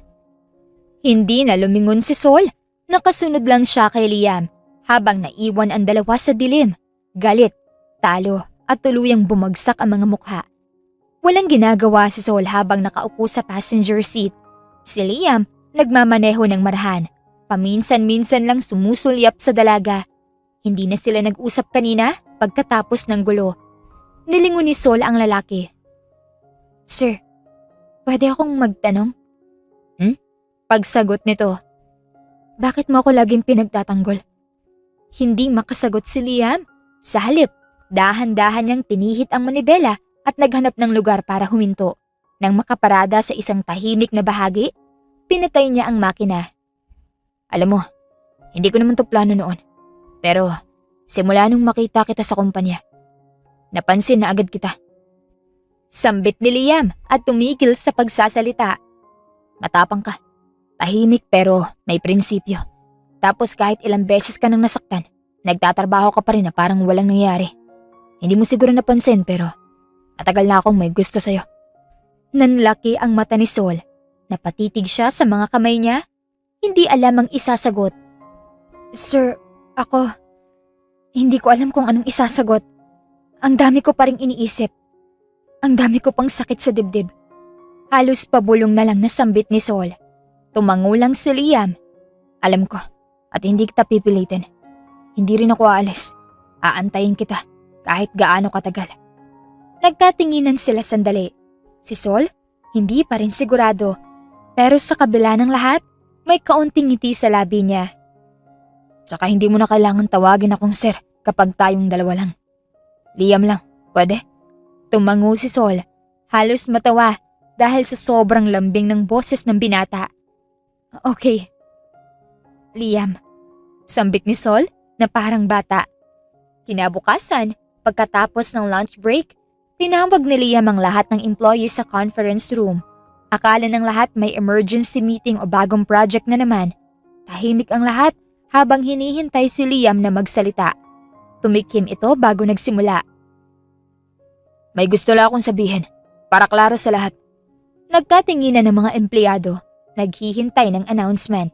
Speaker 1: Hindi na lumingon si Sol, nakasunod lang siya kay Liam habang naiwan ang dalawa sa dilim. Galit, talo at tuluyang bumagsak ang mga mukha. Walang ginagawa si Sol habang nakaupo sa passenger seat. Si Liam nagmamaneho ng marahan. Paminsan-minsan lang sumusulyap sa dalaga. Hindi na sila nag-usap kanina pagkatapos ng gulo. Nilingon ni Sol ang lalaki. Sir, pwede akong magtanong? Pagsagot nito. Bakit mo ako laging pinagtatanggol? Hindi makasagot si Liam. Sa halip, dahan-dahan niyang tinihit ang manibela at naghanap ng lugar para huminto. Nang makaparada sa isang tahimik na bahagi, pinatay niya ang makina. Alam mo, Hindi ko naman to plano noon. Pero simula nung makita kita sa kumpanya, napansin na agad kita. Sambit ni Liam at tumigil sa pagsasalita. Matapang ka. Tahimik pero may prinsipyo. Tapos kahit ilang beses ka nang nasaktan, nagtatrabaho ka pa rin na parang walang nangyari. Hindi mo siguro napansin pero matagal na akong may gusto sa'yo. Nanlaki ang mata ni Sol. Napatitig siya sa mga kamay niya. Hindi alam ang isasagot. Sir, hindi ko alam kung anong isasagot. Ang dami ko pa ring iniisip. Ang dami ko pang sakit sa dibdib. Halos pabulong na lang nasambit ni Sol. Tumango lang si Liam. Alam ko, at hindi kita pipilitin. Hindi rin ako aalis. Aantayin kita, kahit gaano katagal. Nagkatinginan sila sandali. Si Sol, hindi pa rin sigurado. Pero sa kabila ng lahat, may kaunting ngiti sa labi niya. Tsaka hindi mo na kailangan tawagin akong sir kapag tayong dalawa lang. Liam lang, pwede? Tumango si Sol. Halos matawa dahil sa sobrang lambing ng boses ng binata. Okay. Liam, sambit ni Sol na parang bata. Kinabukasan, pagkatapos ng lunch break, tinawag ni Liam ang lahat ng employees sa conference room. Akala ng lahat may emergency meeting o bagong project na naman. Tahimik ang lahat habang hinihintay si Liam na magsalita. Tumikim ito bago nagsimula. May gusto lang akong sabihin, para klaro sa lahat. Nagkatinginan ng mga empleyado, naghihintay ng announcement.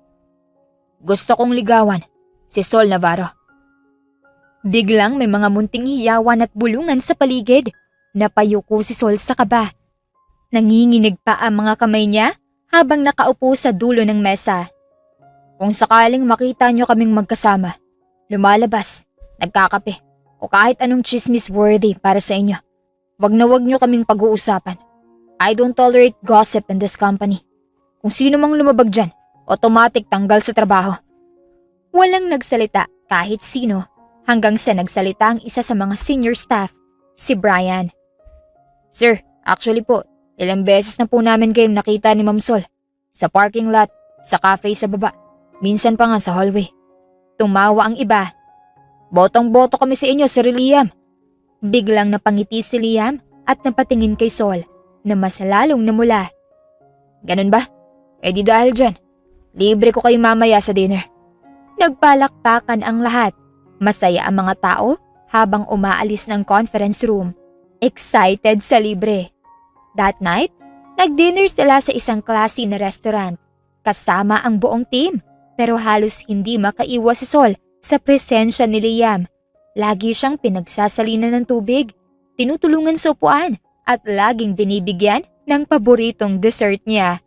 Speaker 1: Gusto kong ligawan, si Sol Navarro. Biglang may mga munting hiyawan at bulungan sa paligid. Napayuko si Sol sa kaba. Nanginginig pa ang mga kamay niya habang nakaupo sa dulo ng mesa. Kung sakaling makita niyo kaming magkasama, lumalabas, nagkakape, o kahit anong chismis worthy para sa inyo, wag na wag niyo kaming pag-uusapan. I don't tolerate gossip in this company. Kung sino mang lumabag dyan, automatic tanggal sa trabaho. Walang nagsalita kahit sino hanggang sa nagsalita ang isa sa mga senior staff, si Brian. Sir, actually po, ilang beses na po namin kayong nakita ni Ma'am Sol. Sa parking lot, sa cafe sa baba, minsan pa nga sa hallway. Tumawa ang iba. Botong-boto kami sa inyo, Sir Liam. Biglang napangiti si Liam at napatingin kay Sol na mas lalong namula. Ganun ba? Eh di dahil dyan, libre ko kayo mamaya sa dinner. Nagpalakpakan ang lahat. Masaya ang mga tao habang umaalis ng conference room. Excited sa libre. That night, nag-dinner sila sa isang classy na restaurant. Kasama ang buong team, pero halos hindi makaiwas si Sol sa presensya ni Liam. Lagi siyang pinagsasalinan ng tubig, tinutulungan sa upuan, at laging binibigyan ng paboritong dessert niya.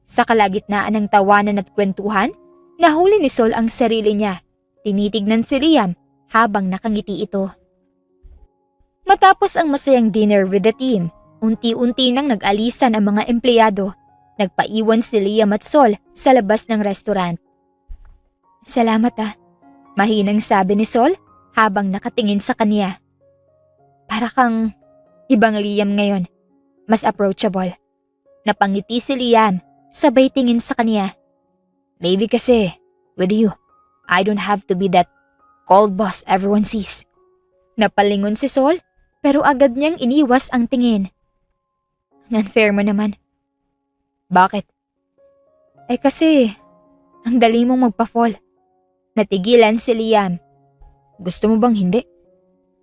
Speaker 1: Sa kalagitnaan ng tawanan at kwentuhan, nahuli ni Sol ang sarili niya. Tinitignan si Liam habang nakangiti ito. Matapos ang masayang dinner with the team, unti-unti nang nag-alisan ang mga empleyado. Nagpaiwan si Liam at Sol sa labas ng restaurant. Salamat mahinang sabi ni Sol habang nakatingin sa kanya. Para kang ibang Liam ngayon, mas approachable. Napangiti si Liam, sabay tingin sa kanya. Maybe kasi, with you, I don't have to be that cold boss everyone sees. Napalingon si Sol, pero agad niyang iniwas ang tingin. Unfair mo naman. Bakit? Eh kasi, ang dali mong magpa-fall. Natigilan si Liam. Gusto mo bang hindi?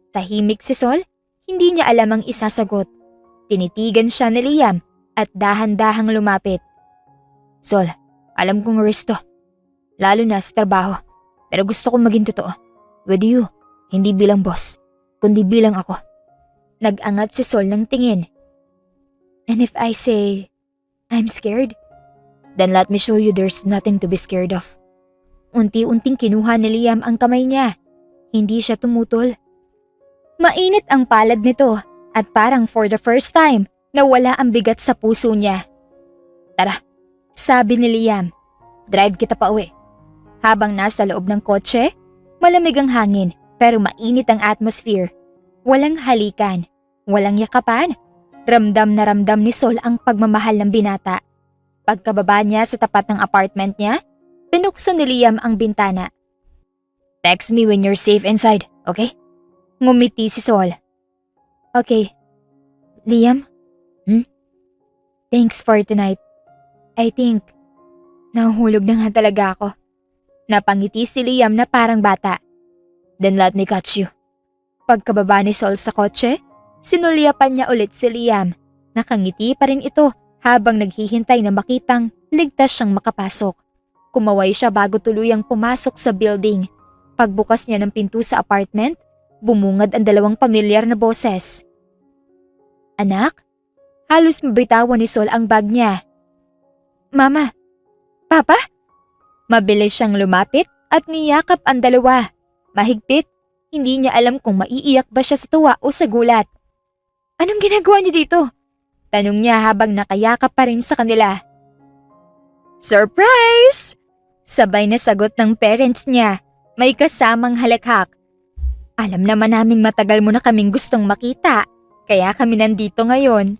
Speaker 1: Tahimik si Sol, hindi niya alam ang isasagot. Tinitigan siya ni Liam at dahan-dahang lumapit. Sol, alam kong risk to. Lalo na sa trabaho. Pero gusto kong maging totoo. With you, hindi bilang boss, kundi bilang ako. Nag-angat si Sol ng tingin. And if I say, I'm scared, then let me show you there's nothing to be scared of. Unti-unting kinuha ni Liam ang kamay niya. Hindi siya tumutol. Mainit ang palad nito at parang for the first time nawala ang bigat sa puso niya. Tara, sabi ni Liam. Drive kita pa uwi. Habang nasa loob ng kotse, malamig ang hangin pero mainit ang atmosphere. Walang halikan, walang yakapan. Ramdam na ramdam ni Sol ang pagmamahal ng binata. Pagkababa niya sa tapat ng apartment niya, pinuksan ni Liam ang bintana Text me when you're safe inside, okay? Ngumiti si Sol. Okay. Liam? Thanks for tonight. I think, nahuhulog na nga talaga ako. Napangiti si Liam na parang bata. Then let me catch you. Pagkababa ni Sol sa kotse, sinulyapan niya ulit si Liam. Nakangiti pa rin ito habang naghihintay na makitang ligtas siyang makapasok. Kumaway siya bago tuluyang pumasok sa building. Pagbukas niya ng pinto sa apartment, bumungad ang dalawang pamilyar na boses. Anak? Halos mabitawan ni Sol ang bag niya. Mama? Papa? Mabilis siyang lumapit at niyakap ang dalawa. Mahigpit, hindi niya alam kung maiiyak ba siya sa tuwa o sa gulat. Anong ginagawa niyo dito? Tanong niya habang nakayakap pa rin sa kanila. Surprise! Sabay na sagot ng parents niya, may kasamang halakhak. Alam naman naming matagal mo na kaming gustong makita, kaya kami nandito ngayon.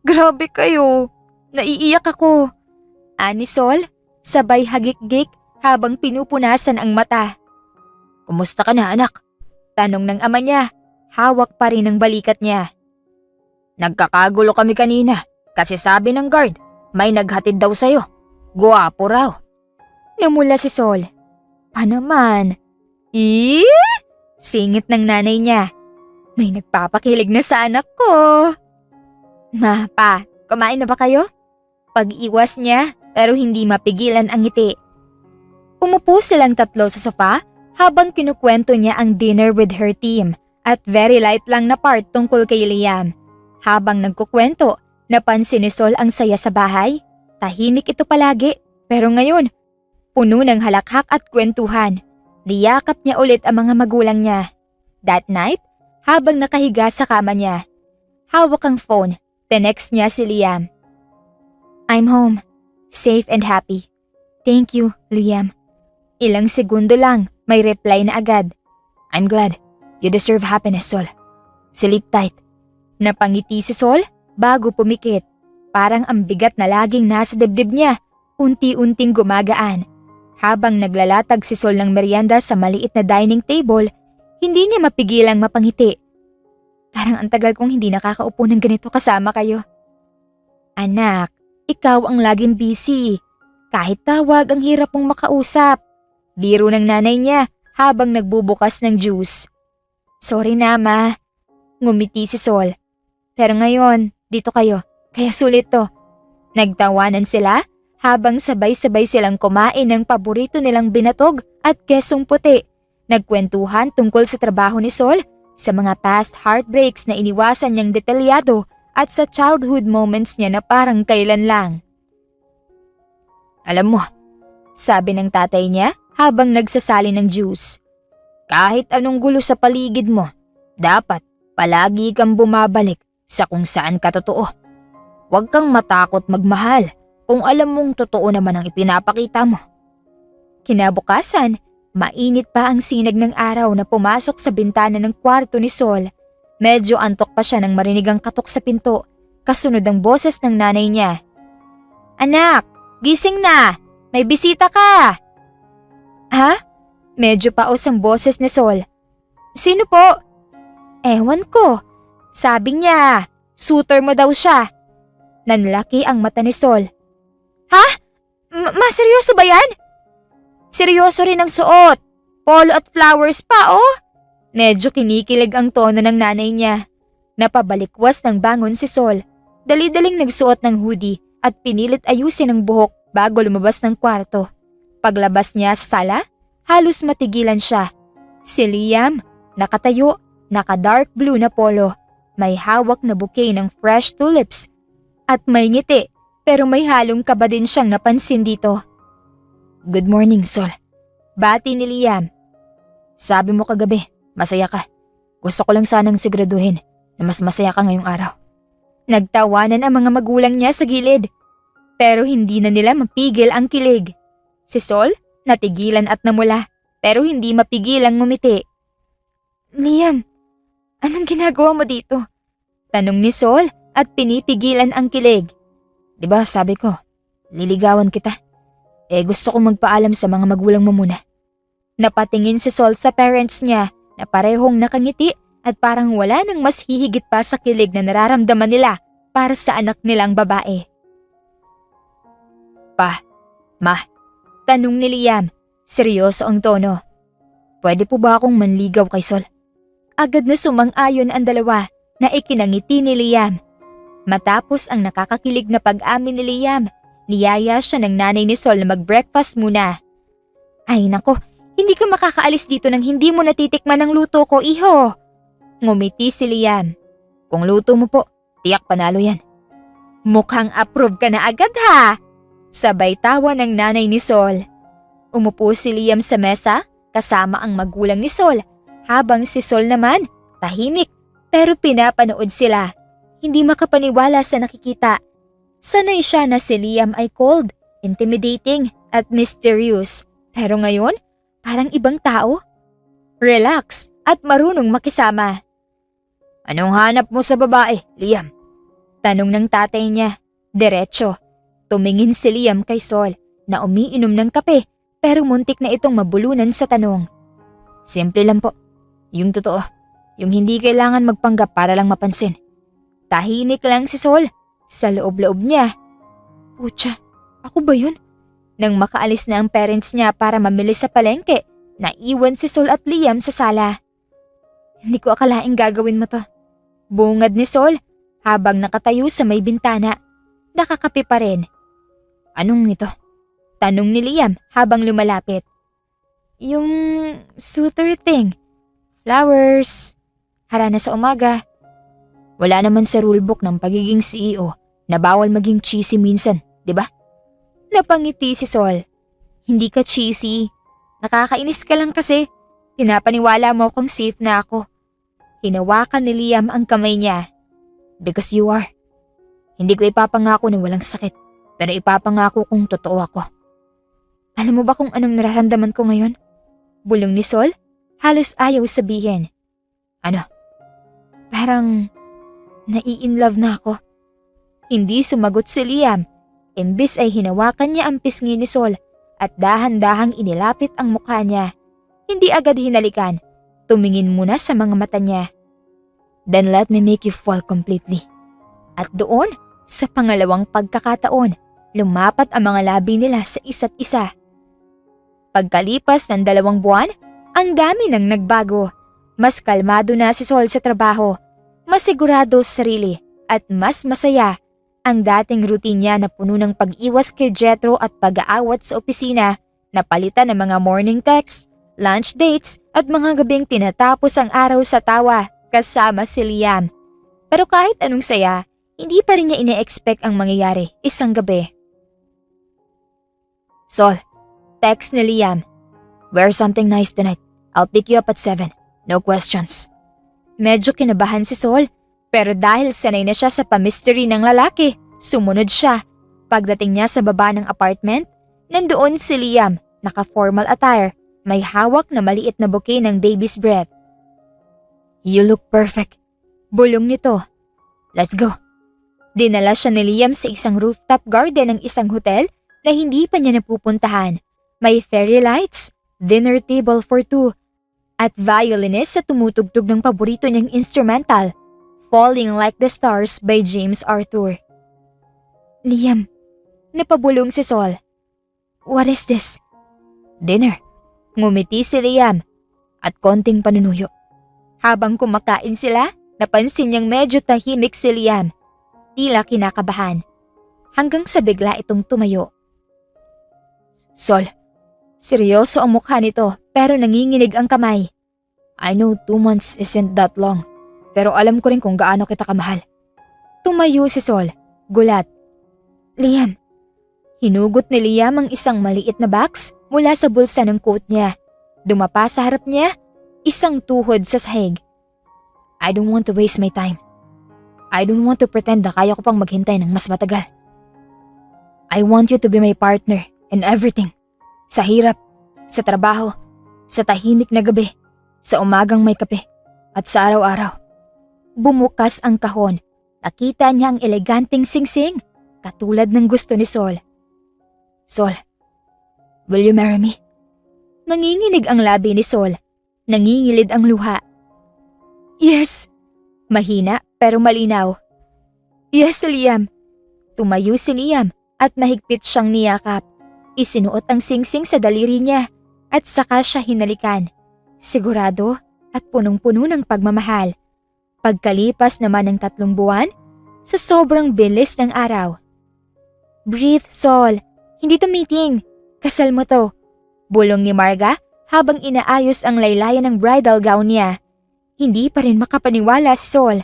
Speaker 1: Grabe kayo, naiiyak ako. Ani Sol, sabay hagik-gik habang pinupunasan ang mata. Kumusta ka na anak? Tanong ng ama niya, hawak pa rin ang balikat niya. Nagkakagulo kami kanina kasi sabi ng guard, may naghatid daw sa'yo. Guwapo raw. Namula si Sol. Pa naman? Singit ng nanay niya. May nagpapakilig na sa anak ko. Ma, pa, kumain na ba kayo? Pag-iwas niya pero hindi mapigilan ang ngiti. Umupo silang tatlo sa sofa habang kinukwento niya ang dinner with her team at very light lang na part tungkol kay Liam. Habang nagkukwento, napansin ni Sol ang saya sa bahay. Tahimik ito palagi pero ngayon, puno ng halakhak at kwentuhan. Niyakap niya ulit ang mga magulang niya. That night, habang nakahiga sa kama niya, hawak ang phone. Tenext niya si Liam. I'm home. Safe and happy. Thank you, Liam. Ilang segundo lang, may reply na agad. I'm glad. You deserve happiness, Sol. Sleep tight. Napangiti si Sol bago pumikit. Parang ang bigat na laging nasa dibdib niya, unti-unting gumagaan. Habang naglalatag si Sol ng merienda sa maliit na dining table, hindi niya mapigilang mapangiti. Parang ang tagal kong hindi nakakaupo ng ganito kasama kayo. Anak, ikaw ang laging busy. Kahit tawag ang hirap mong makausap. Biro ng nanay niya habang nagbubukas ng juice. Sorry na ma. Ngumiti si Sol. Pero ngayon, dito kayo. Kaya sulit to. Nagtawanan sila habang sabay-sabay silang kumain ng paborito nilang binatog at kesong puti. Nagkwentuhan tungkol sa trabaho ni Sol, sa mga past heartbreaks na iniwasan niyang detalyado at sa childhood moments niya na parang kailan lang. Alam mo, sabi ng tatay niya habang nagsasali ng juice. Kahit anong gulo sa paligid mo, dapat palagi kang bumabalik sa kung saan ka totoo. Huwag kang matakot magmahal kung alam mong totoo naman ang ipinapakita mo. Kinabukasan, mainit pa ang sinag ng araw na pumasok sa bintana ng kwarto ni Sol. Medyo antok pa siya nang marinig ang katok sa pinto, kasunod ang boses ng nanay niya. Anak, gising na! May bisita ka! Ha? Medyo paos ang boses ni Sol. Sino po? Ewan ko. Sabi niya, suitor mo daw siya. Nanlaki ang mata ni Sol. Ha? Seryoso ba yan? Seryoso rin ang suot. Polo at flowers pa, oh. Medyo kinikilig ang tono ng nanay niya. Napabalikwas ng bangon si Sol. Dali-daling nagsuot ng hoodie at pinilit ayusin ang buhok bago lumabas ng kwarto. Paglabas niya sa sala, halos matigilan siya. Si Liam, nakatayo, naka-dark blue na polo. May hawak na bouquet ng fresh tulips. At may ngiti, pero may halong kaba din siyang napansin dito. Good morning, Sol. Bati ni Liam. Sabi mo kagabi, masaya ka. Gusto ko lang sanang siguraduhin na mas masaya ka ngayong araw. Nagtawanan ang mga magulang niya sa gilid. Pero hindi na nila mapigil ang kilig. Si Sol, natigilan at namula, pero hindi mapigilang ngumiti. Liam, anong ginagawa mo dito? Tanong ni Sol at pinipigilan ang kilig. Diba sabi ko, liligawan kita. Gusto kong magpaalam sa mga magulang mo muna. Napatingin si Sol sa parents niya na parehong nakangiti at parang wala nang mas hihigit pa sa kilig na nararamdaman nila para sa anak nilang babae. Pa, ma, tanong ni Liam, seryoso ang tono. Pwede po ba akong manligaw kay Sol? Agad na sumang-ayon ang dalawa na ikinangiti ni Liam. Matapos ang nakakakilig na pag-amin ni Liam, niyaya siya ng nanay ni Sol na mag-breakfast muna. Ay nako, hindi ka makakaalis dito nang hindi mo natitikman ang luto ko, iho. Ngumiti si Liam. Kung luto mo po, tiyak panalo yan. Mukhang approve ka na agad ha. Sabay tawa ng nanay ni Sol. Umupo si Liam sa mesa kasama ang magulang ni Sol habang si Sol naman tahimik pero pinapanood sila. Hindi makapaniwala sa nakikita. Sanay siya na si Liam ay cold, intimidating at mysterious. Pero ngayon, parang ibang tao. Relax at marunong makisama. Anong hanap mo sa babae, Liam? Tanong ng tatay niya. Diretso. Tumingin si Liam kay Sol na umiinom ng kape pero muntik na itong mabulunan sa tanong. Simple lang po. Yung totoo. Yung hindi kailangan magpanggap para lang mapansin. Tahimik lang si Sol. Sa loob-loob niya. Pucha, ako ba yun? Nang makaalis na ang parents niya para mamili sa palengke, naiwan si Sol at Liam sa sala. Hindi ko akalaing gagawin mo to. Bungad ni Sol habang nakatayo sa may bintana. Nakakape pa rin. Anong ito? Tanong ni Liam habang lumalapit. Yung suitor thing. Flowers. Hara na sa umaga. Wala naman sa rulebook ng pagiging CEO na bawal maging cheesy minsan, di ba? Napangiti si Sol. Hindi ka cheesy. Nakakainis ka lang kasi. Pinapaniwala mo kung safe na ako. Hinawakan ni Liam ang kamay niya. Because you are. Hindi ko ipapangako na walang sakit, pero ipapangako kung totoo ako. Alam mo ba kung anong nararamdaman ko ngayon? Bulong ni Sol, halos ayaw sabihin. Ano? Parang nai-inlove na ako. Hindi sumagot si Liam. Imbis ay hinawakan niya ang pisngi ni Sol at dahan-dahang inilapit ang mukha niya. Hindi agad hinalikan. Tumingin muna sa mga mata niya. Then let me make you fall completely. At doon, sa pangalawang pagkakataon, lumapat ang mga labi nila sa isa't isa. Pagkalipas ng 2 buwan, ang dami nang nagbago. Mas kalmado na si Sol sa trabaho, mas sigurado sa sarili at mas masaya. Ang dating routine niya na puno ng pag-iwas kay Jethro at pag-aawat sa opisina, napalitan ng mga morning texts, lunch dates at mga gabing tinatapos ang araw sa tawa kasama si Liam. Pero kahit anong saya, hindi pa rin niya ine-expect ang mangyayari isang gabi. Sol, text ni Liam. Wear something nice tonight. I'll pick you up at 7. No questions. Medyo kinabahan si Sol, pero dahil sanay na siya sa pamystery ng lalaki, sumunod siya. Pagdating niya sa baba ng apartment, nandoon si Liam, naka-formal attire, may hawak na maliit na bouquet ng baby's breath. You look perfect. Bulong nito. Let's go. Dinala siya ni Liam sa isang rooftop garden ng isang hotel na hindi pa niya napupuntahan. May fairy lights, dinner table for 2, at violinist sa tumutugtog ng paborito niyang instrumental, Falling Like the Stars by James Arthur. Liam, napabulong si Sol. What is this? Dinner. Ngumiti si Liam at konting panunuyo. Habang kumakain sila, napansin niyang medyo tahimik si Liam. Tila kinakabahan. Hanggang sa bigla itong tumayo. Sol, seryoso ang mukha nito pero nanginginig ang kamay. I know 2 months isn't that long, pero alam ko rin kung gaano kita kamahal. Tumayo si Sol, gulat. Liam. Hinugot ni Liam ang isang maliit na box mula sa bulsa ng coat niya. Dumapa sa harap niya, isang tuhod sa sahig. I don't want to waste my time. I don't want to pretend na kaya ko pang maghintay ng mas matagal. I want you to be my partner in everything. Sa hirap, sa trabaho, sa tahimik na gabi, sa umagang may kape, at sa araw-araw. Bumukas ang kahon. Nakita niya ang eleganteng singsing, katulad ng gusto ni Sol. Sol, will you marry me? Nanginginig ang labi ni Sol. Nangingilid ang luha. Yes. Mahina pero malinaw. Yes, Liam. Tumayo si Liam at mahigpit siyang niyakap. Isinuot ang singsing sa daliri niya at saka siya hinalikan. Sigurado at punong-puno ng pagmamahal. Pagkalipas naman ng 3 buwan, sa sobrang bilis ng araw. Breathe, Sol. Hindi to meeting. Kasal mo to. Bulong ni Marga habang inaayos ang laylayan ng bridal gown niya. Hindi pa rin makapaniwala si Sol.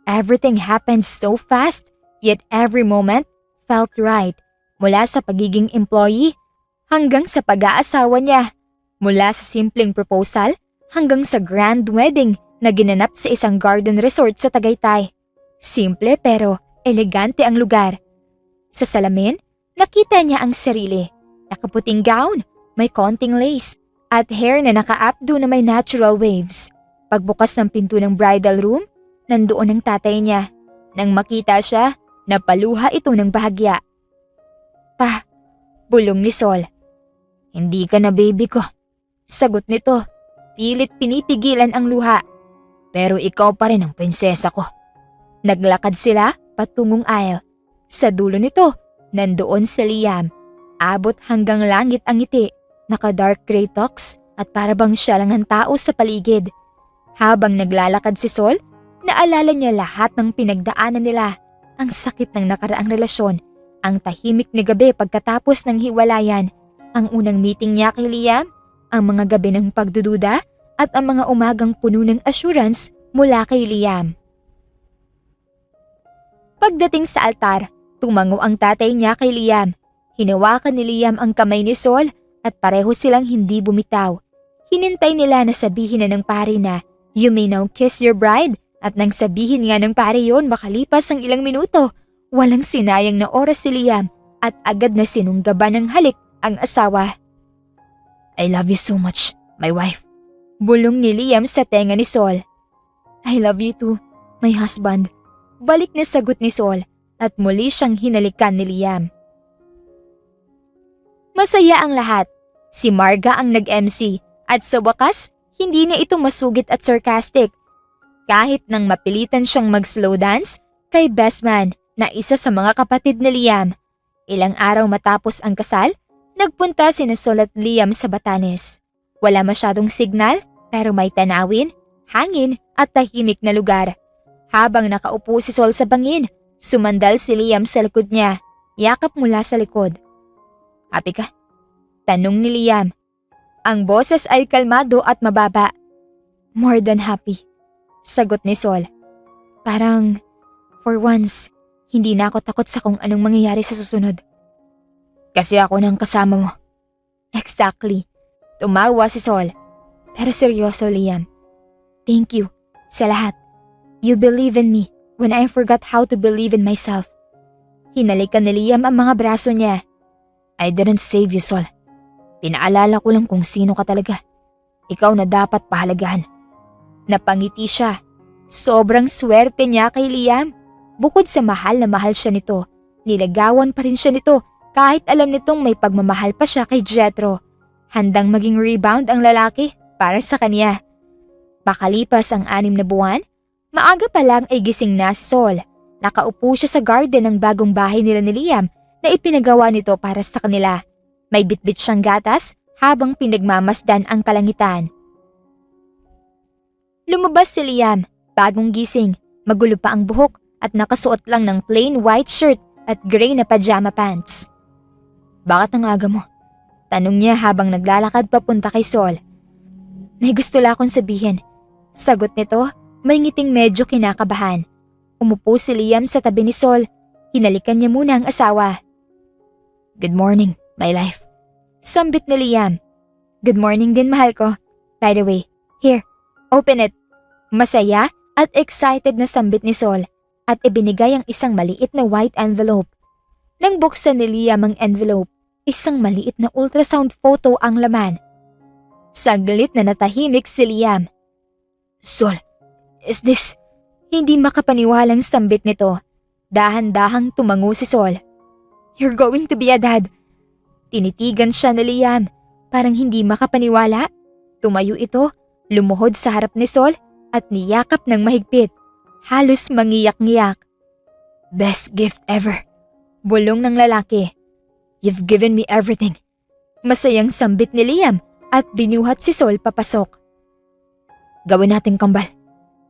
Speaker 1: Everything happened so fast, yet every moment felt right. Mula sa pagiging employee hanggang sa pag-aasawa niya. Mula sa simpleng proposal hanggang sa grand wedding na ginanap sa isang garden resort sa Tagaytay. Simple pero elegante ang lugar. Sa salamin, nakita niya ang sarili. Nakaputing gown, may konting lace, at hair na naka-updo na may natural waves. Pagbukas ng pinto ng bridal room, nandoon ang tatay niya. Nang makita siya, napaluha ito ng bahagya. Pa, bulong ni Sol. Hindi ka na baby ko. Sagot nito, pilit pinipigilan ang luha. Pero ikaw pa rin ang prinsesa ko. Naglakad sila patungong aisle. Sa dulo nito, nandoon si Liam. Abot hanggang langit ang ngiti, naka-dark gray tux at parabang siya lang ang tao sa paligid. Habang naglalakad si Sol, naalala niya lahat ng pinagdaanan nila. Ang sakit ng nakaraang relasyon, ang tahimik na gabi pagkatapos ng hiwalayan, ang unang meeting niya kay Liam, ang mga gabi ng pagdududa at ang mga umagang puno ng assurance mula kay Liam. Pagdating sa altar, tumango ang tatay niya kay Liam. Hinawakan ni Liam ang kamay ni Sol at pareho silang hindi bumitaw. Hinintay nila na sabihin na ng pari na, "You may now kiss your bride." At nang sabihin nga ng pari yon makalipas ang ilang minuto, walang sinayang na oras si Liam at agad na sinunggaban ng halik ang asawa. "I love you so much, my wife." Bulong ni Liam sa tenga ni Sol. "I love you too, my husband." Balik na sagot ni Sol at muli siyang hinalikan ni Liam. Masaya ang lahat. Si Marga ang nag-MC at sa wakas, hindi na ito masugit at sarcastic. Kahit nang mapilitan siyang mag-slow dance kay Bestman na isa sa mga kapatid ni Liam. Ilang araw matapos ang kasal, nagpunta sina Sol at Liam sa Batanes. Wala masyadong signal pero may tanawin, hangin at tahimik na lugar. Habang nakaupo si Sol sa bangin, sumandal si Liam sa likod niya, yakap mula sa likod. "Happy ka?" Tanong ni Liam. Ang boses ay kalmado at mababa. "More than happy," sagot ni Sol. "Parang, for once, hindi na ako takot sa kung anong mangyayari sa susunod." "Kasi ako nang kasama mo." "Exactly." Tumawa si Sol. "Pero seryoso, Liam. Thank you sa lahat. You believe in me when I forgot how to believe in myself." Hinalikan ni Liam ang mga braso niya. "I didn't save you, Sol. Pinaalala ko lang kung sino ka talaga. Ikaw na dapat pahalagahan." Napangiti siya. Sobrang swerte niya kay Liam. Bukod sa mahal na mahal siya nito, nilagawan pa rin siya nito kahit alam nitong may pagmamahal pa siya kay Jethro. Handang maging rebound ang lalaki para sa kanya. Makalipas ang 6 na buwan, maaga pa lang ay gising na si Sol. Nakaupo siya sa garden ng bagong bahay nila ni Liam na ipinagawa nito para sa kanila. May bitbit siyang gatas habang pinagmamasdan ang kalangitan. Lumabas si Liam, bagong gising, magulo pa ang buhok at nakasuot lang ng plain white shirt at gray na pajama pants. "Bakit ang aga mo?" Tanong niya habang naglalakad papunta kay Sol. "May gusto lang akong sabihin." Sagot nito, may ngiting medyo kinakabahan. Umupo si Liam sa tabi ni Sol. Hinalikan niya muna ang asawa. "Good morning, my life." Sambit ni Liam. "Good morning din, mahal ko. By the way, here, open it." Masaya at excited na sambit ni Sol at ibinigay ang isang maliit na white envelope. Nang buksan ni Liam ang envelope, isang maliit na ultrasound photo ang laman. Saglit na natahimik si Liam. "Sol, is this..." Hindi makapaniwalang sambit nito. Dahan-dahang tumango si Sol. "You're going to be a dad." Tinitigan siya ni Liam. parang hindi makapaniwala. Tumayo ito, lumuhod sa harap ni Sol at niyakap ng mahigpit. Halos mangiyak-ngiyak. "Best gift ever," bulong ng lalaki. "You've given me everything." Masayang sambit ni Liam at binuhat si Sol papasok. "Gawin nating kambal."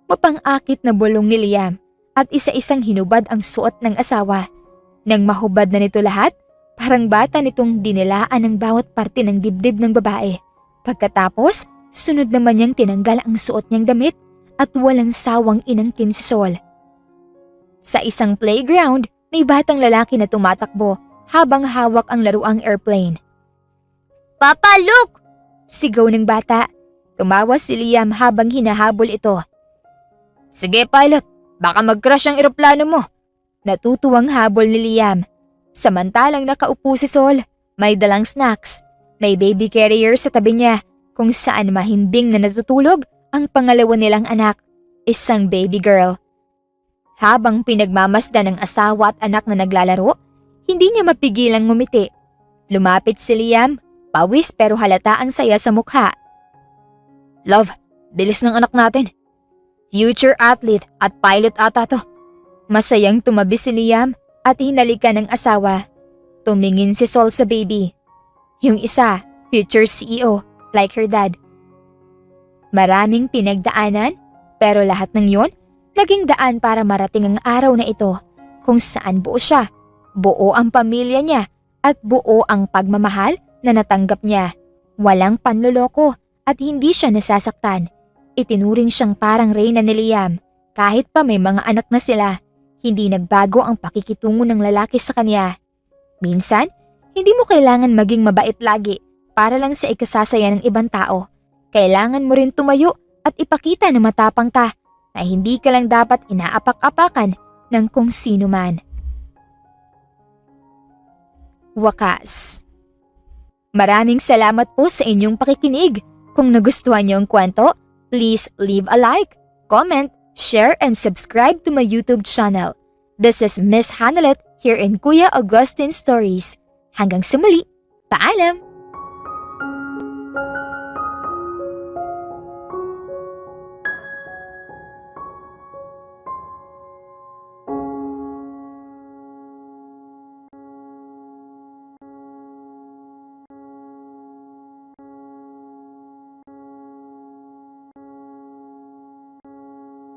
Speaker 1: Mapang-akit na bulong ni Liam at isa-isang hinubad ang suot ng asawa. Nang mahubad na nito lahat, parang bata nitong dinilaan ng bawat parte ng dibdib ng babae. Pagkatapos, sunod naman niyang tinanggal ang suot niyang damit at walang sawang inangkin si Sol. Sa isang playground, may batang lalaki na tumatakbo habang hawak ang laruang airplane. "Papa, look!" Sigaw ng bata. Tumawa si Liam habang hinahabol ito. "Sige pilot, baka mag-crash ang eroplano mo." Natutuwang habol ni Liam. Samantalang nakaupo si Sol, may dalang snacks. May baby carrier sa tabi niya kung saan mahimbing na natutulog ang pangalawa nilang anak, isang baby girl. Habang pinagmamasdan ng asawa at anak na naglalaro, hindi niya mapigilang ngumiti. Lumapit si Liam, pawis pero halata ang saya sa mukha. "Love, bilis ng anak natin. Future athlete at pilot ata to." Masayang tumabi si Liam at hinalikan ng asawa. Tumingin si Sol sa baby. Yung isa, future CEO, like her dad. Maraming pinagdaanan, pero lahat ng yun, naging daan para marating ang araw na ito kung saan buo siya, buo ang pamilya niya, at buo ang pagmamahal na natanggap niya. Walang panloloko at hindi siya nasasaktan. Itinuring siyang parang reyna ni Liam. Kahit pa may mga anak na sila, hindi nagbago ang pakikitungo ng lalaki sa kanya. Minsan, hindi mo kailangan maging mabait lagi para lang sa ikasasaya ng ibang tao. Kailangan mo rin tumayo at ipakita na matapang ka, na hindi ka lang dapat inaapak-apakan ng kung sino man. Wakas. Maraming salamat po sa inyong pakikinig. Kung nagustuhan niyo ang kwento, please leave a like, comment, share, and subscribe to my YouTube channel. This is Miss Hanalet here in Kuya Augustine Stories. Hanggang sa muli, paalam!